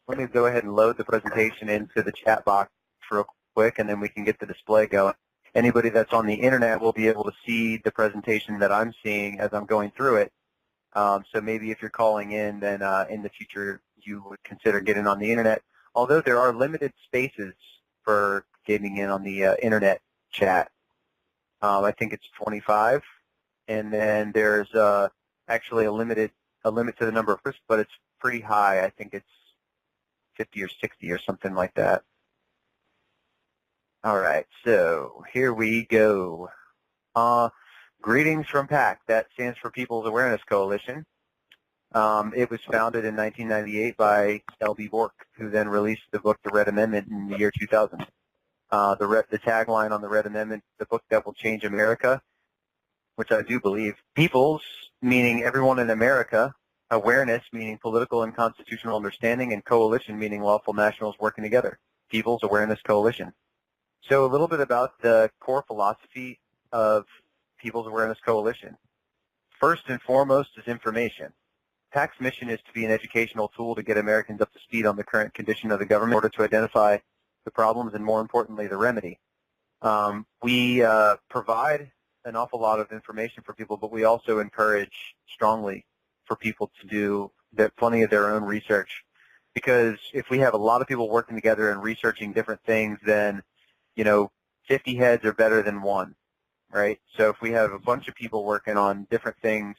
Let me go ahead and load the presentation into the chat box real quick, and then we can get the display going. Anybody that's on the internet will be able to see the presentation that I'm seeing as I'm going through it. So maybe if you're calling in, then in the future you would consider getting on the internet. Although there are limited spaces for getting in on the internet chat. I think it's 25, and then there's actually a limit to the number of firsts, but it's pretty high. I think it's 50 or 60 or something like that. All right, so here we go. Greetings from PAC. That stands for People's Awareness Coalition. It was founded in 1998 by L.B. Bork, who then released the book, The Red Amendment, in the year 2000. The tagline on the Red Amendment, the book that will change America, which I do believe. Peoples, meaning everyone in America. Awareness, meaning political and constitutional understanding. And coalition, meaning lawful nationals working together. People's Awareness Coalition. So a little bit about the core philosophy of People's Awareness Coalition. First and foremost is information. PAC's mission is to be an educational tool to get Americans up to speed on the current condition of the government in order to identify the problems and, more importantly, the remedy. We provide an awful lot of information for people, but we also encourage strongly for people to do plenty of their own research. Because if we have a lot of people working together and researching different things, then 50 heads are better than one, right? So if we have a bunch of people working on different things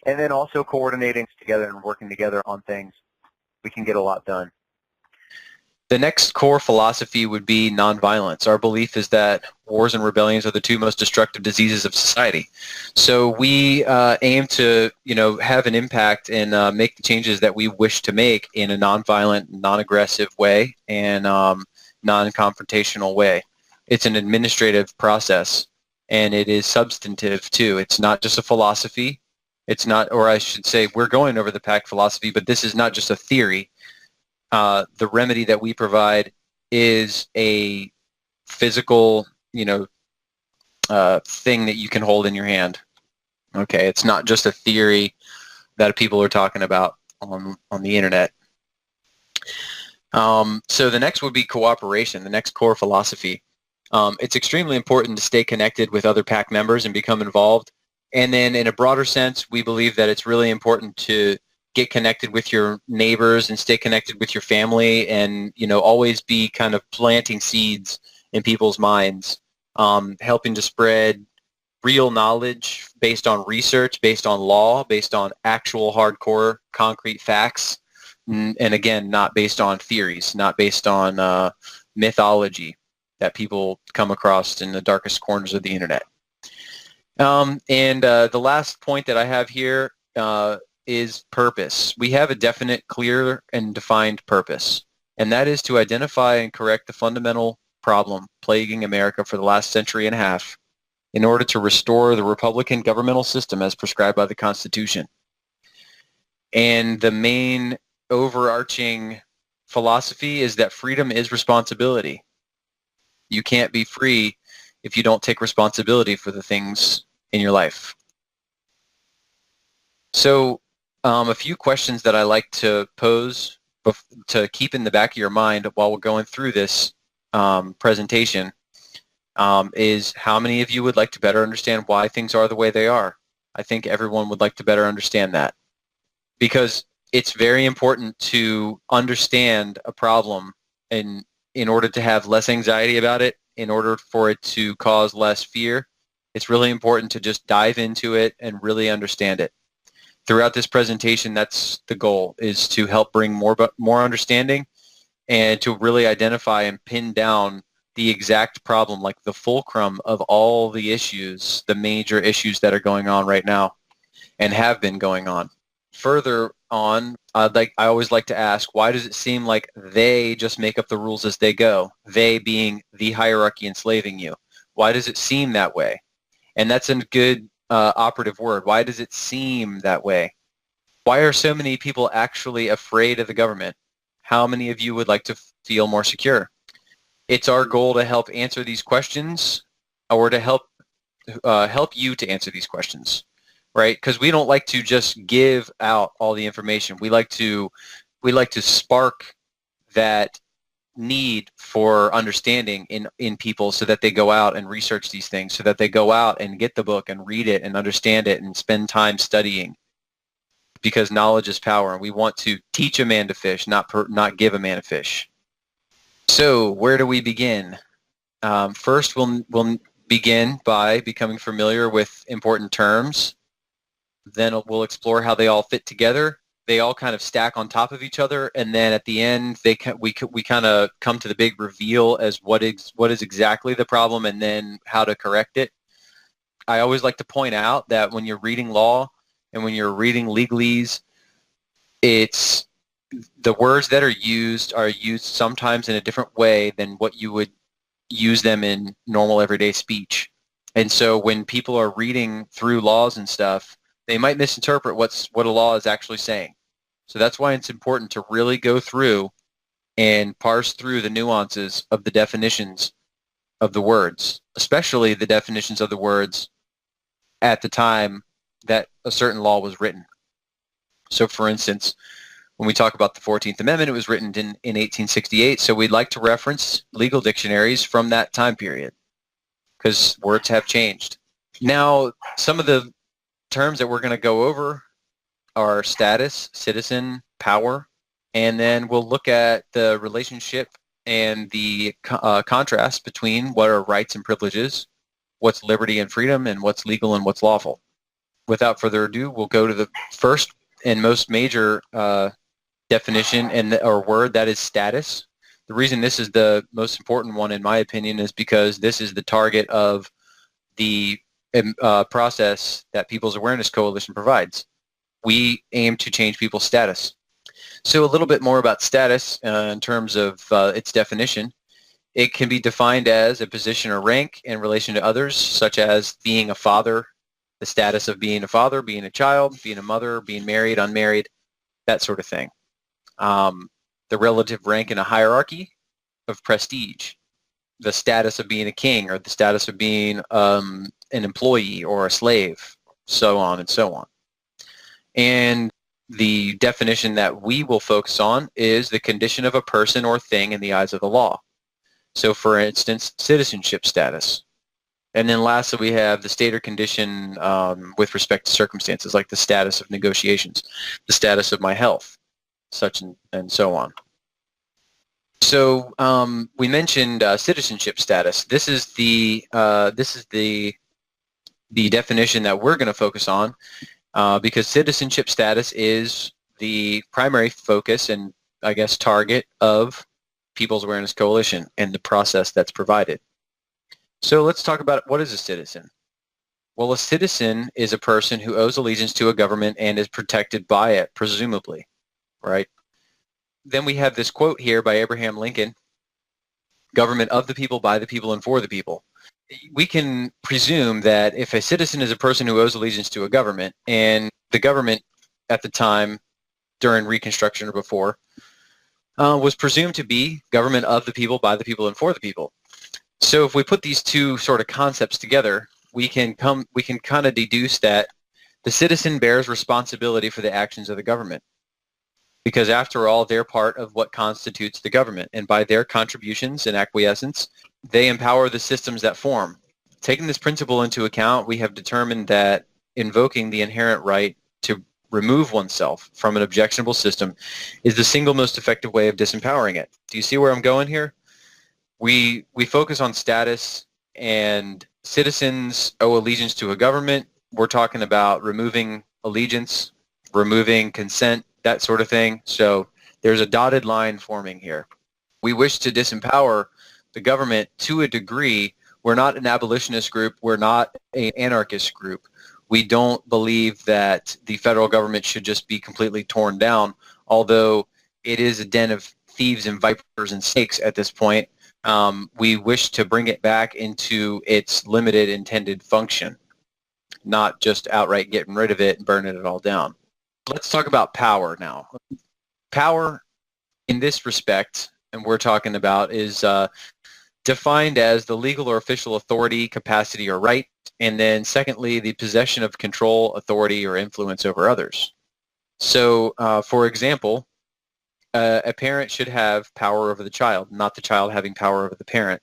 and then also coordinating together and working together on things, we can get a lot done. The next core philosophy would be nonviolence. Our belief is that wars and rebellions are the two most destructive diseases of society. So we aim to, have an impact and make the changes that we wish to make in a nonviolent, non-aggressive way and non-confrontational way. It's an administrative process, and it is substantive too. It's not just a philosophy. It's not, or I should say, we're going over the PAC philosophy, but this is not just a theory. The remedy that we provide is a physical, thing that you can hold in your hand. Okay, it's not just a theory that people are talking about on the internet. So the next would be cooperation, the next core philosophy. It's extremely important to stay connected with other PAC members and become involved. And then in a broader sense, we believe that it's really important to get connected with your neighbors and stay connected with your family and, always be kind of planting seeds in people's minds, helping to spread real knowledge based on research, based on law, based on actual hardcore concrete facts. And again, not based on theories, not based on mythology that people come across in the darkest corners of the internet. The last point that I have here is purpose. We have a definite, clear, and defined purpose, and that is to identify and correct the fundamental problem plaguing America for the last century and a half in order to restore the Republican governmental system as prescribed by the Constitution. And the main overarching philosophy is that freedom is responsibility. You can't be free if you don't take responsibility for the things in your life. So a few questions that I like to pose to keep in the back of your mind while we're going through this presentation is how many of you would like to better understand why things are the way they are? I think everyone would like to better understand that, because it's very important to understand a problem in order to have less anxiety about it, in order for it to cause less fear. It's really important to just dive into it and really understand it. Throughout this presentation, that's the goal, is to help bring more understanding and to really identify and pin down the exact problem, like the fulcrum of all the issues, the major issues that are going on right now and have been going on. Further on, I always like to ask, why does it seem like they just make up the rules as they go? They being the hierarchy enslaving you. Why does it seem that way? And that's a good operative word. Why does it seem that way? Why are so many people actually afraid of the government? How many of you would like to feel more secure? It's our goal to help answer these questions, or to help you to answer these questions, right? Because we don't like to just give out all the information. We like to we like to spark that need for understanding in people so that they go out and research these things, so that they go out and get the book and read it and understand it and spend time studying, because knowledge is power, and we want to teach a man to fish, not give a man a fish. So where do we begin? First, we'll begin by becoming familiar with important terms. Then we'll explore how they all fit together. They all kind of stack on top of each other, and then at the end, we kind of come to the big reveal as what is exactly the problem, and then how to correct it. I always like to point out that when you're reading law and when you're reading legalese, it's the words that are used sometimes in a different way than what you would use them in normal everyday speech. And so when people are reading through laws and stuff, they might misinterpret what a law is actually saying. So that's why it's important to really go through and parse through the nuances of the definitions of the words, especially the definitions of the words at the time that a certain law was written. So for instance, when we talk about the 14th Amendment, it was written in 1868, so we'd like to reference legal dictionaries from that time period because words have changed. Now, some of the terms that we're going to go over are status, citizen, power, and then we'll look at the relationship and the contrast between what are rights and privileges, what's liberty and freedom, and what's legal and what's lawful. Without further ado, we'll go to the first and most major definition or word, that is status. The reason this is the most important one, in my opinion, is because this is the target of the process that People's Awareness Coalition provides. We aim to change people's status. So a little bit more about status in terms of its definition. It can be defined as a position or rank in relation to others, such as being a father, the status of being a father, being a child, being a mother, being married, unmarried, that sort of thing. The relative rank in a hierarchy of prestige, the status of being a king or the status of being an employee or a slave, so on and so on. And the definition that we will focus on is the condition of a person or thing in the eyes of the law. So for instance, citizenship status. And then lastly, we have the state or condition with respect to circumstances, like the status of negotiations, the status of my health, such and so on. So we mentioned citizenship status. This is the definition that we're going to focus on because citizenship status is the primary focus and, I guess, target of People's Awareness Coalition and the process that's provided. So let's talk about what is a citizen. Well, a citizen is a person who owes allegiance to a government and is protected by it, presumably, right? Then we have this quote here by Abraham Lincoln, government of the people, by the people, and for the people. We can presume that if a citizen is a person who owes allegiance to a government, and the government at the time during Reconstruction or before was presumed to be government of the people, by the people, and for the people. So if we put these two sort of concepts together, we can kind of deduce that the citizen bears responsibility for the actions of the government, because after all, they're part of what constitutes the government, and by their contributions and acquiescence, they empower the systems that form. Taking this principle into account, we have determined that invoking the inherent right to remove oneself from an objectionable system is the single most effective way of disempowering it. Do you see where I'm going here? We focus on status, and citizens owe allegiance to a government. We're talking about removing allegiance, removing consent, that sort of thing. So there's a dotted line forming here. We wish to disempower the government to a degree. We're not an abolitionist group. We're not an anarchist group. We don't believe that the federal government should just be completely torn down, although it is a den of thieves and vipers and snakes at this point. We wish to bring it back into its limited intended function, not just outright getting rid of it and burning it all down. Let's talk about power now. Power in this respect, and we're talking about, is defined as the legal or official authority, capacity, or right, and then secondly, the possession of control, authority, or influence over others. So, for example, a parent should have power over the child, not the child having power over the parent.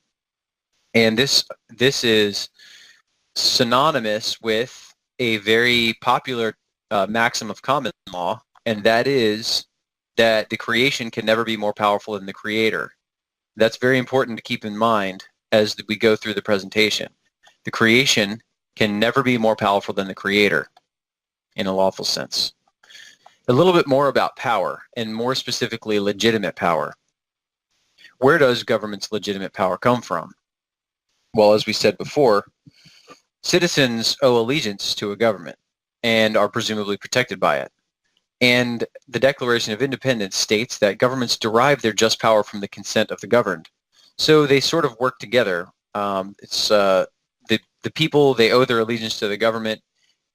And this is synonymous with a very popular maxim of common law, and that is that the creation can never be more powerful than the creator. That's very important to keep in mind as we go through the presentation. The creation can never be more powerful than the creator in a lawful sense. A little bit more about power, and more specifically legitimate power. Where does government's legitimate power come from? Well, as we said before, citizens owe allegiance to a government and are presumably protected by it. And the Declaration of Independence states that governments derive their just power from the consent of the governed. So they sort of work together. The people, they owe their allegiance to the government,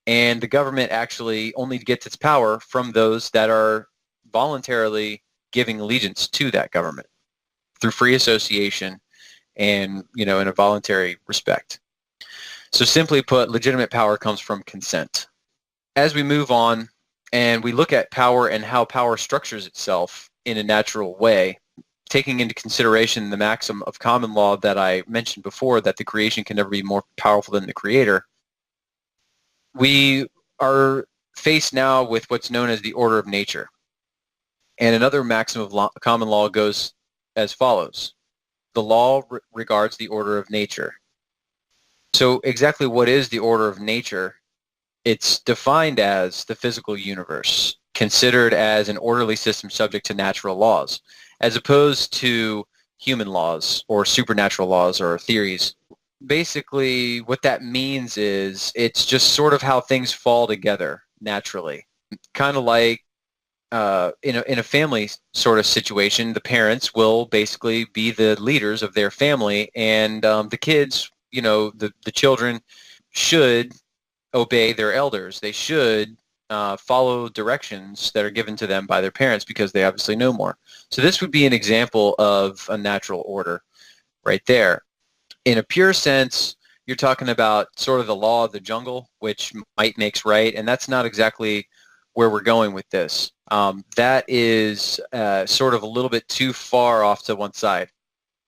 and the government actually only gets its power from those that are voluntarily giving allegiance to that government through free association and, in a voluntary respect. So simply put, legitimate power comes from consent. As we move on and we look at power and how power structures itself in a natural way, taking into consideration the maxim of common law that I mentioned before, that the creation can never be more powerful than the creator, we are faced now with what's known as the order of nature. And another maxim of common law goes as follows. The law regards the order of nature. So exactly what is the order of nature? It's defined as the physical universe, considered as an orderly system subject to natural laws, as opposed to human laws or supernatural laws or theories. Basically, what that means is it's just sort of how things fall together naturally. Kind of like in a family sort of situation, the parents will basically be the leaders of their family, and the kids, the children should obey their elders. They should follow directions that are given to them by their parents because they obviously know more. So this would be an example of a natural order right there. In a pure sense, you're talking about sort of the law of the jungle, which might makes right, and that's not exactly where we're going with this. That is sort of a little bit too far off to one side.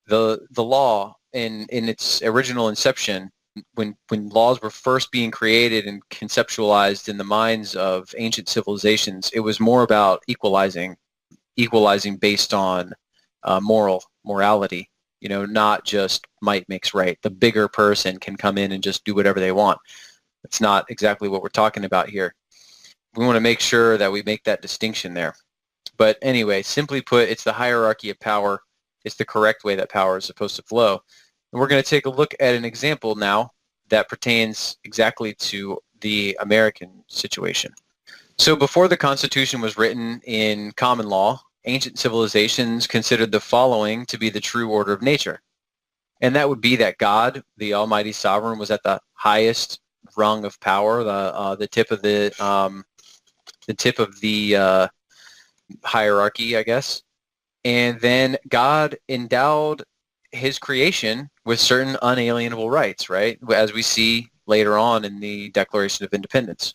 The law in its original inception, when laws were first being created and conceptualized in the minds of ancient civilizations, it was more about equalizing based on morality. Not just might makes right. The bigger person can come in and just do whatever they want. That's not exactly what we're talking about here. We want to make sure that we make that distinction there. But anyway, simply put, it's the hierarchy of power. It's the correct way that power is supposed to flow. And we're going to take a look at an example now that pertains exactly to the American situation. So before the Constitution was written in common law, ancient civilizations considered the following to be the true order of nature. And that would be that God, the Almighty Sovereign, was at the highest rung of power, the tip of the hierarchy, I guess. And then God endowed his creation with certain unalienable rights, right? As we see later on in the Declaration of Independence.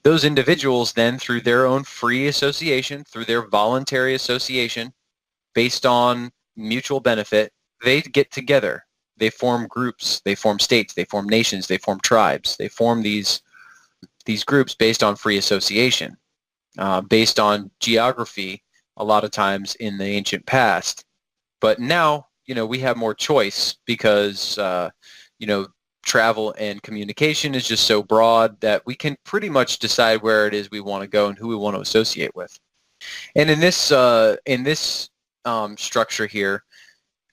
Those individuals then, through their own free association, through their voluntary association, based on mutual benefit, they get together. They form groups, they form states, they form nations, they form tribes. They form these groups based on free association, based on geography, a lot of times in the ancient past. But now, we have more choice because, travel and communication is just so broad that we can pretty much decide where it is we want to go and who we want to associate with. And in this structure here,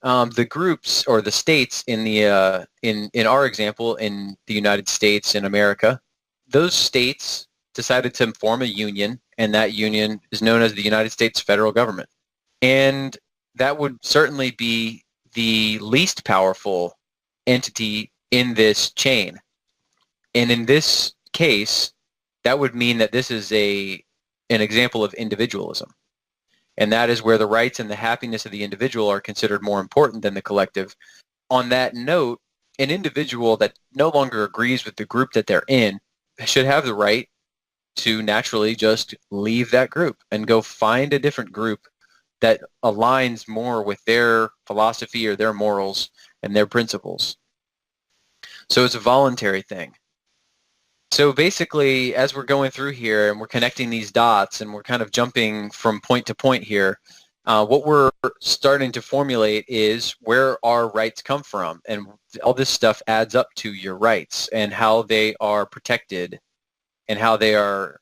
the groups or the states in our example in the United States in America, those states decided to form a union, and that union is known as the United States federal government. And that would certainly be the least powerful entity in this chain. And in this case, that would mean that this is an example of individualism. And that is where the rights and the happiness of the individual are considered more important than the collective. On that note, an individual that no longer agrees with the group that they're in should have the right to naturally just leave that group and go find a different group that aligns more with their philosophy or their morals and their principles. So it's a voluntary thing. So basically, as we're going through here and we're connecting these dots and we're kind of jumping from point to point here, what we're starting to formulate is where our rights come from, and all this stuff adds up to your rights and how they are protected and how they are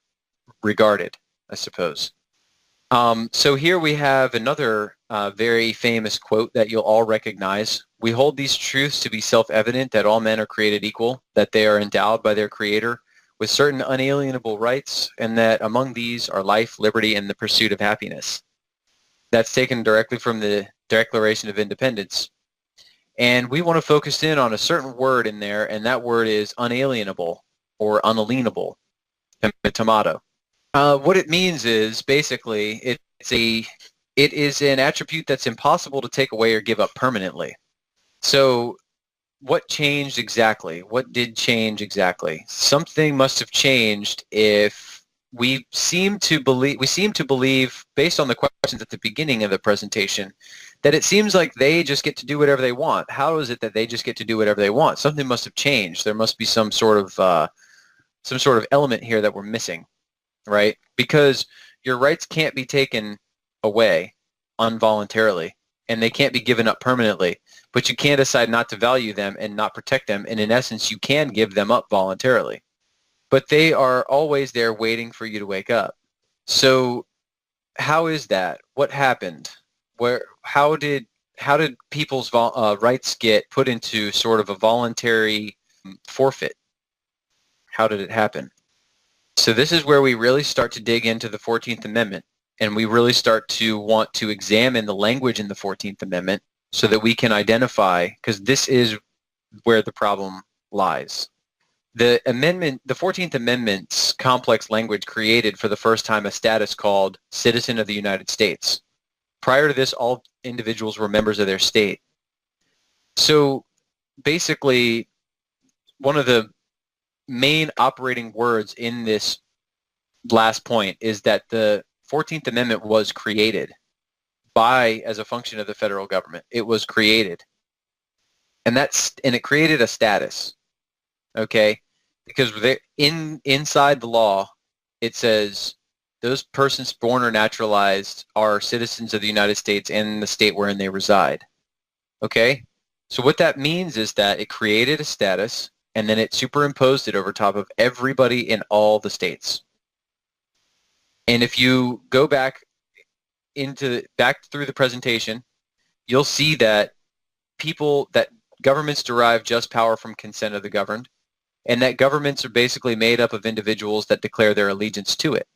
regarded, I suppose. So here we have another very famous quote that you'll all recognize. We hold these truths to be self-evident, that all men are created equal, that they are endowed by their Creator with certain unalienable rights, and that among these are life, liberty, and the pursuit of happiness. That's taken directly from the Declaration of Independence. And we want to focus in on a certain word in there, and that word is unalienable or unalienable, tomato. What it means is basically it is an attribute that's impossible to take away or give up permanently. So what changed exactly? What did change exactly? Something must have changed if we seem to believe, based on the questions at the beginning of the presentation, that it seems like they just get to do whatever they want. How is it that they just get to do whatever they want? Something must have changed. There must be some sort of element here that we're missing, right? Because your rights can't be taken away involuntarily, and they can't be given up permanently, but you can't decide not to value them and not protect them, and in essence, you can give them up voluntarily. But they are always there waiting for you to wake up. So how is that? What happened? How did people's rights get put into sort of a voluntary forfeit? How did it happen? So this is where we really start to dig into the 14th Amendment, and we really start to want to examine the language in the 14th Amendment so that we can identify, because this is where the problem lies. The 14th Amendment's complex language created for the first time a status called citizen of the United States. Prior to this, all individuals were members of their state. So basically, one of the main operating words in this last point is that the 14th Amendment was created as a function of the federal government. It was created. And it created a status. Okay? Because inside the law, it says those persons born or naturalized are citizens of the United States and the state wherein they reside. Okay? So what that means is that it created a status, and then it superimposed it over top of everybody in all the states. And if you go back through the presentation, you'll see that governments derive just power from consent of the governed, and that governments are basically made up of individuals that declare their allegiance to it.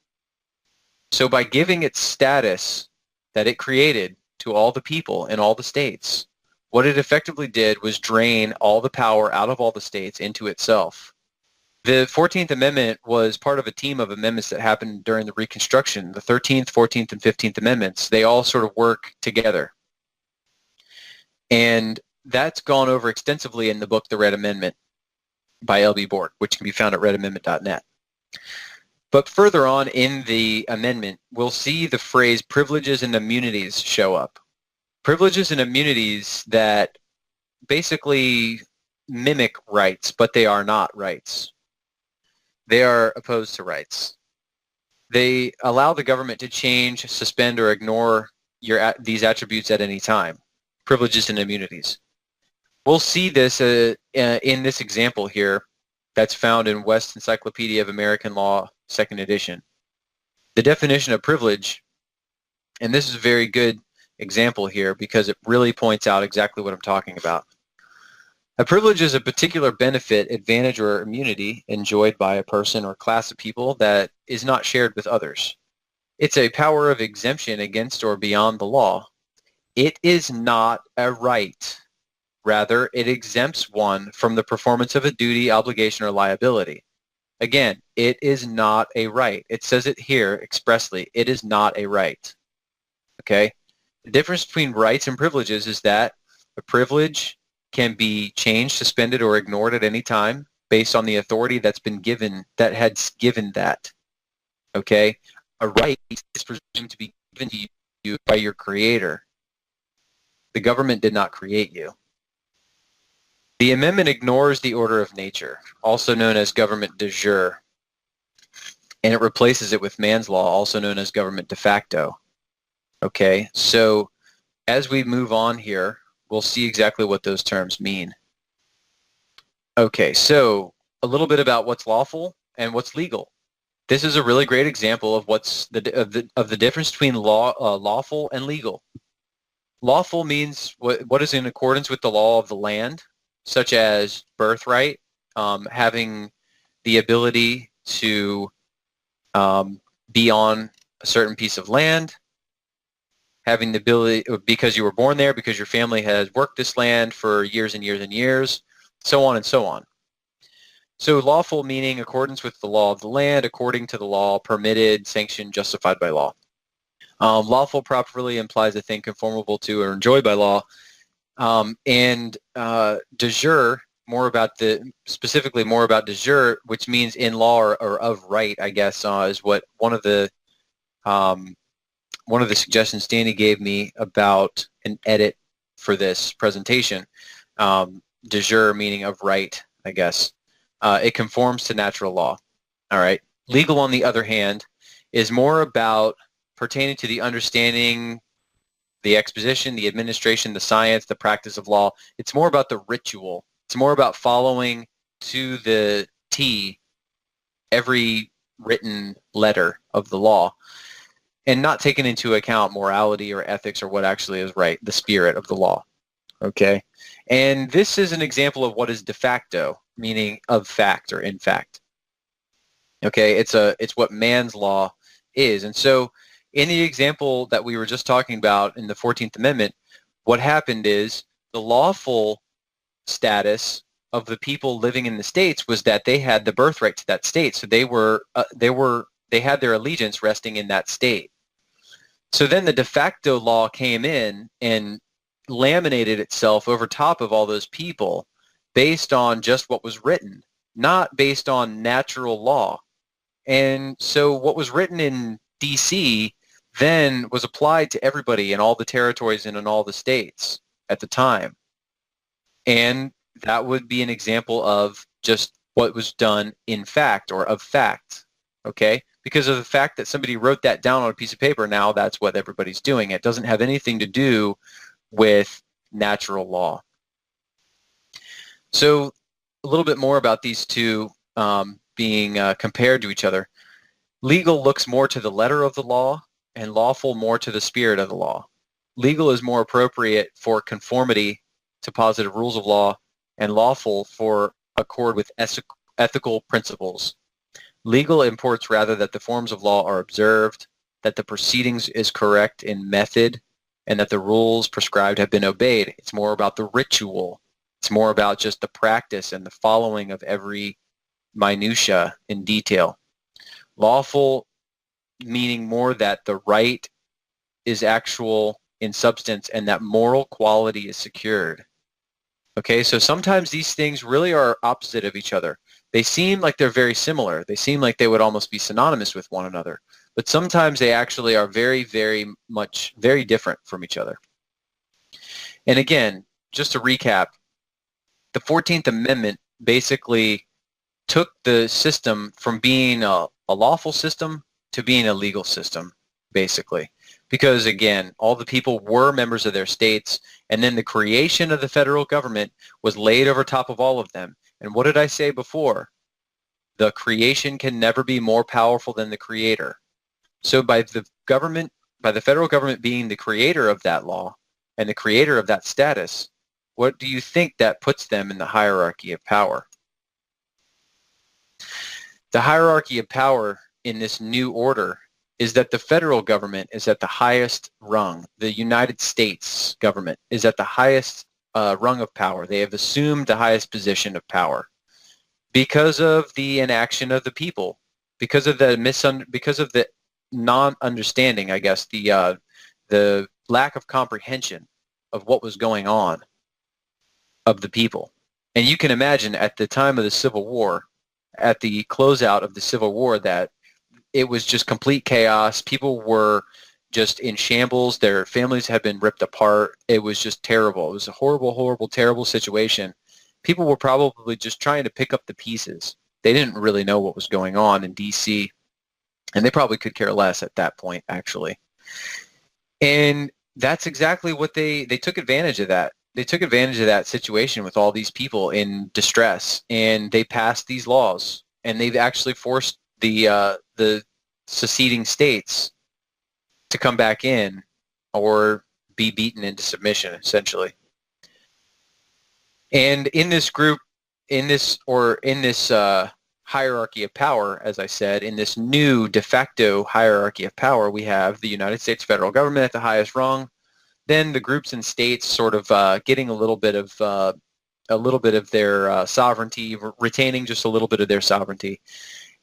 So by giving it status that it created to all the people in all the states, what it effectively did was drain all the power out of all the states into itself. The 14th Amendment was part of a team of amendments that happened during the Reconstruction. The 13th, 14th, and 15th Amendments, they all sort of work together. And that's gone over extensively in the book, The Red Amendment by L.B. Bork, which can be found at redamendment.net. But further on in the amendment, we'll see the phrase privileges and immunities show up. Privileges and immunities that basically mimic rights, but they are not rights. They are opposed to rights. They allow the government to change, suspend, or ignore these attributes at any time, privileges and immunities. We'll see this in this example here that's found in West Encyclopedia of American Law, 2nd edition. The definition of privilege, and this is a very good example here because it really points out exactly what I'm talking about. A privilege is a particular benefit, advantage, or immunity enjoyed by a person or class of people that is not shared with others. It's a power of exemption against or beyond the law. It is not a right. Rather, it exempts one from the performance of a duty, obligation, or liability. Again, it is not a right. It says it here expressly. It is not a right. Okay? The difference between rights and privileges is that a privilege can be changed, suspended, or ignored at any time based on the authority that's been given, that has given that. Okay? A right is presumed to be given to you you by your creator. The government did not create you. The amendment ignores the order of nature, also known as government de jure, and it replaces it with man's law, also known as government de facto. Okay, so as we move on here, we'll see exactly what those terms mean. Okay, so a little bit about what's lawful and what's legal. This is a really great example of what's the difference between lawful and legal. Lawful means what is in accordance with the law of the land, such as birthright, having the ability to be on a certain piece of land, having the ability because you were born there, because your family has worked this land for years and years and years, so on and so on. So lawful meaning accordance with the law of the land, according to the law, permitted, sanctioned, justified by law. Lawful properly implies a thing conformable to or enjoyed by law. De jure, specifically more about de jure, which means in law or of right, I guess, is what one of the suggestions Danny gave me about an edit for this presentation. De jure meaning of right, I guess. It conforms to natural law. All right. Legal, on the other hand, is more about pertaining to the understanding, the exposition, the administration, the science, the practice of law. It's more about the ritual. It's more about following to the T every written letter of the law and not taking into account morality or ethics or what actually is right, the spirit of the law. Okay? And this is an example of what is de facto, meaning of fact or in fact. Okay? It's what man's law is. And so in the example that we were just talking about in the 14th Amendment, what happened is the lawful status of the people living in the states was that they had the birthright to that state. So they had their allegiance resting in that state. So then the de facto law came in and laminated itself over top of all those people based on just what was written, not based on natural law. And so what was written in D.C. then was applied to everybody in all the territories and in all the states at the time. And that would be an example of just what was done in fact or of fact, okay? Because of the fact that somebody wrote that down on a piece of paper, now that's what everybody's doing. It doesn't have anything to do with natural law. So a little bit more about these two being compared to each other. Legal looks more to the letter of the law and lawful more to the spirit of the law. Legal is more appropriate for conformity to positive rules of law and lawful for accord with ethical principles. Legal imports rather that the forms of law are observed, that the proceedings is correct in method, and that the rules prescribed have been obeyed. It's more about the ritual. It's more about just the practice and the following of every minutia in detail. Lawful meaning more that the right is actual in substance and that moral quality is secured. Okay, so sometimes these things really are opposite of each other. They seem like they're very similar. They seem like they would almost be synonymous with one another. But sometimes they actually are very, very different from each other. And again, just to recap, the 14th Amendment basically took the system from being a lawful system to being a legal system, basically. Because again, all the people were members of their states, and then the creation of the federal government was laid over top of all of them. And what did I say before? The creation can never be more powerful than the creator. So by the federal government being the creator of that law and the creator of that status, what do you think that puts them in the hierarchy of power? The hierarchy of power in this new order is that the federal government is at the highest rung. The United States government is at the highest rung of power. They have assumed the highest position of power because of the inaction of the people, because of the non-understanding, I guess, the lack of comprehension of what was going on of the people. And you can imagine at the time of the Civil War, at the closeout of the Civil War, that it was just complete chaos. People were just in shambles. Their families had been ripped apart. It was just terrible. It was a horrible, horrible, terrible situation. People were probably just trying to pick up the pieces. They didn't really know what was going on in D.C., and they probably could care less at that point, actually. And that's exactly what they took advantage of that. They took advantage of that situation with all these people in distress, and they passed these laws, and they've actually forced the seceding states to come back in or be beaten into submission, essentially. And in this group, in this hierarchy of power, as I said, in this new de facto hierarchy of power, we have the United States federal government at the highest rung, then the groups and states sort of getting a little bit of their sovereignty, retaining just a little bit of their sovereignty,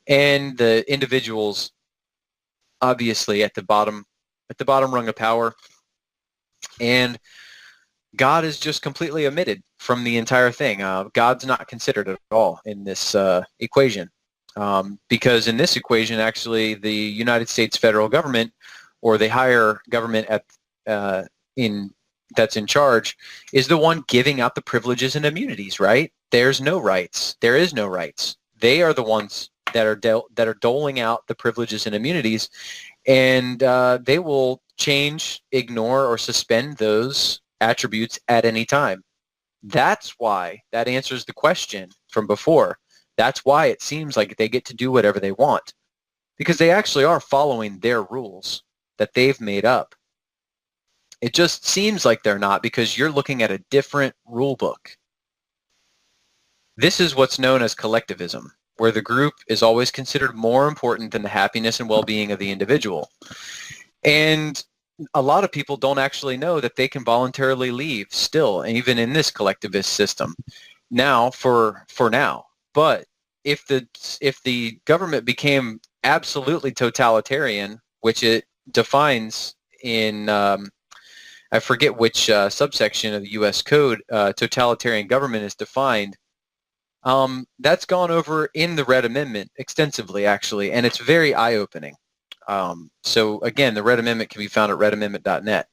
and the individuals obviously at the bottom rung of power. And God is just completely omitted from the entire thing. God's not considered at all in this equation, because in this equation, actually, the United States federal government, or the higher government that's in charge, is the one giving out the privileges and immunities. Right? There's no rights. There is no rights. They are the ones that are doling out the privileges and immunities, and they will change, ignore, or suspend those attributes at any time. That's why that answers the question from before. That's why it seems like they get to do whatever they want, because they actually are following their rules that they've made up. It just seems like they're not, because you're looking at a different rule book. This is what's known as collectivism, where the group is always considered more important than the happiness and well-being of the individual. And a lot of people don't actually know that they can voluntarily leave still, even in this collectivist system. Now, for now. But if the government became absolutely totalitarian, which it defines in I forget which subsection of the U.S. Code totalitarian government is defined. That's gone over in the Red Amendment extensively, actually, and it's very eye-opening. So again, the Red Amendment can be found at redamendment.net.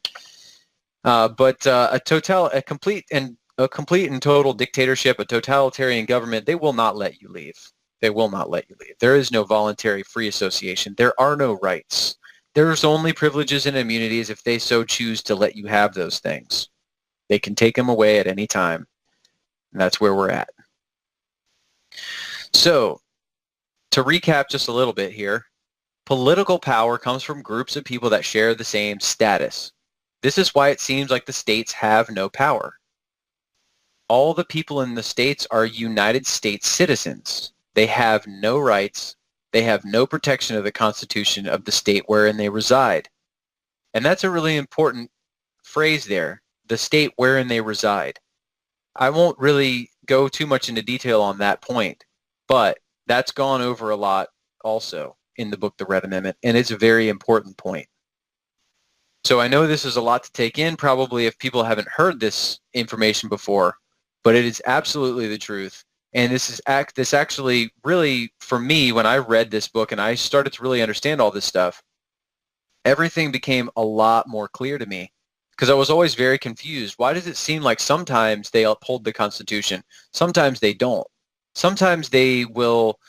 But a complete and total dictatorship, a totalitarian government, they will not let you leave. They will not let you leave. There is no voluntary free association. There are no rights. There's only privileges and immunities if they so choose to let you have those things. They can take them away at any time. And that's where we're at. So, to recap just a little bit here, political power comes from groups of people that share the same status. This is why it seems like the states have no power. All the people in the states are United States citizens. They have no rights. They have no protection of the Constitution of the state wherein they reside. And that's a really important phrase there, the state wherein they reside. I won't really go too much into detail on that point, but that's gone over a lot also in the book, The Red Amendment, and it's a very important point. So I know this is a lot to take in, probably, if people haven't heard this information before, but it is absolutely the truth. And this actually really, for me, when I read this book and I started to really understand all this stuff, everything became a lot more clear to me, because I was always very confused. Why does it seem like sometimes they uphold the Constitution, sometimes they don't? Sometimes they will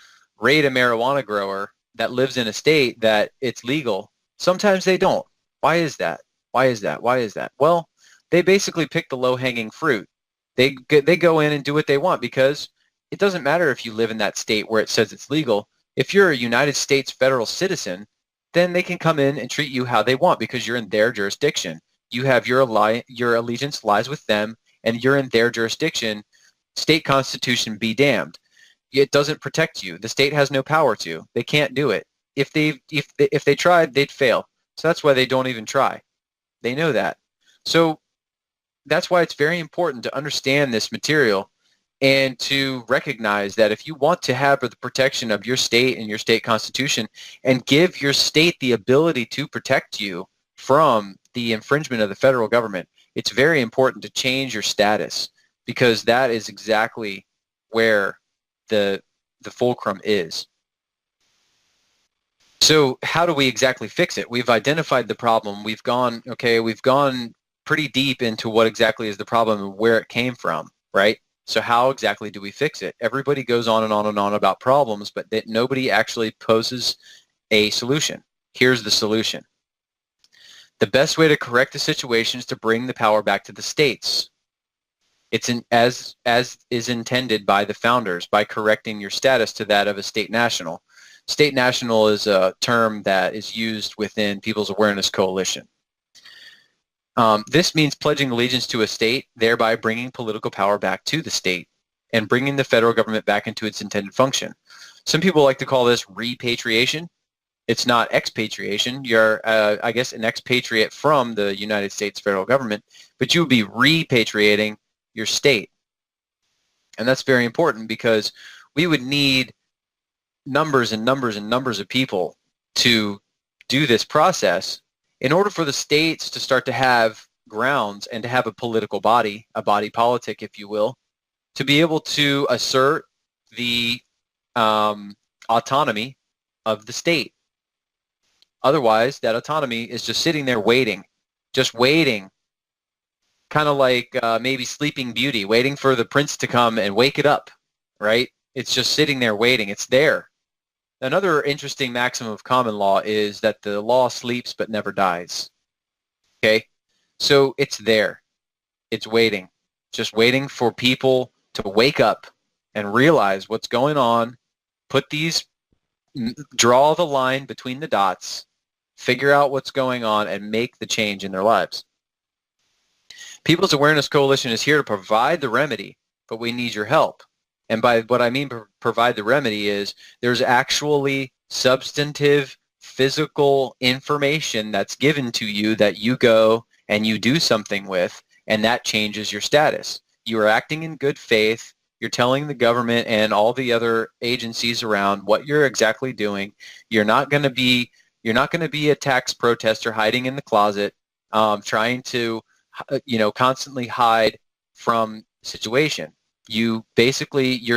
raid a marijuana grower that lives in a state that it's legal. Sometimes they don't. Why is that? Why is that? Why is that? Well, they basically pick the low-hanging fruit. They go in and do what they want, because it doesn't matter if you live in that state where it says it's legal. If you're a United States federal citizen, then they can come in and treat you how they want, because you're in their jurisdiction. You have your allegiance lies with them, and you're in their jurisdiction. State constitution be damned. It doesn't protect you. The state has no power to. They can't do it. If they tried, they'd fail. So that's why they don't even try. They know that. So that's why it's very important to understand this material and to recognize that if you want to have the protection of your state and your state constitution, and give your state the ability to protect you from the infringement of the federal government, it's very important to change your status, because that is exactly where the fulcrum is. So how do we exactly fix it? We've identified the problem. We've gone pretty deep into what exactly is the problem and where it came from, right? So how exactly do we fix it? Everybody goes on and on and on about problems, but nobody actually poses a solution. Here's the solution. The best way to correct the situation is to bring the power back to the states. It's as is intended by the founders, by correcting your status to that of a state national. State national is a term that is used within People's Awareness Coalition. This means pledging allegiance to a state, thereby bringing political power back to the state and bringing the federal government back into its intended function. Some people like to call this repatriation. It's not expatriation. You're, I guess, an expatriate from the United States federal government, but you would be repatriating your state. And that's very important because we would need numbers and numbers and numbers of people to do this process in order for the states to start to have grounds and to have a political body, a body politic, if you will, to be able to assert the autonomy of the state. Otherwise, that autonomy is just sitting there waiting, kind of like maybe Sleeping Beauty, waiting for the prince to come and wake it up, right? It's just sitting there waiting. It's there. Another interesting maxim of common law is that the law sleeps but never dies. Okay? So it's there. It's waiting. Just waiting for people to wake up and realize what's going on, draw the line between the dots, figure out what's going on, and make the change in their lives. People's Awareness Coalition is here to provide the remedy, but we need your help. And by what I mean provide the remedy is there's actually substantive physical information that's given to you that you go and you do something with, and that changes your status. You are acting in good faith. You're telling the government and all the other agencies around what you're exactly doing. You're not going to be a tax protester hiding in the closet, trying to constantly hide from the situation. You're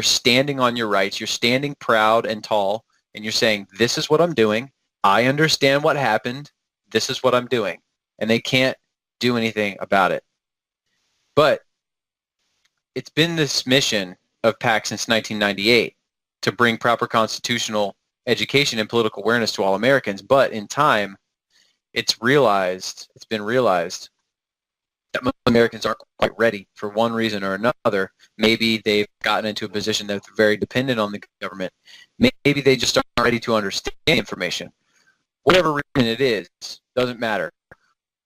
standing on your rights. You're standing proud and tall, and you're saying, this is what I'm doing. I understand what happened. This is what I'm doing. And they can't do anything about it. But it's been this mission of PAC since 1998 to bring proper constitutional education and political awareness to all Americans. But in time, it's been realized that most Americans aren't quite ready for one reason or another. Maybe they've gotten into a position that's very dependent on the government. Maybe they just aren't ready to understand information. Whatever reason it is, doesn't matter.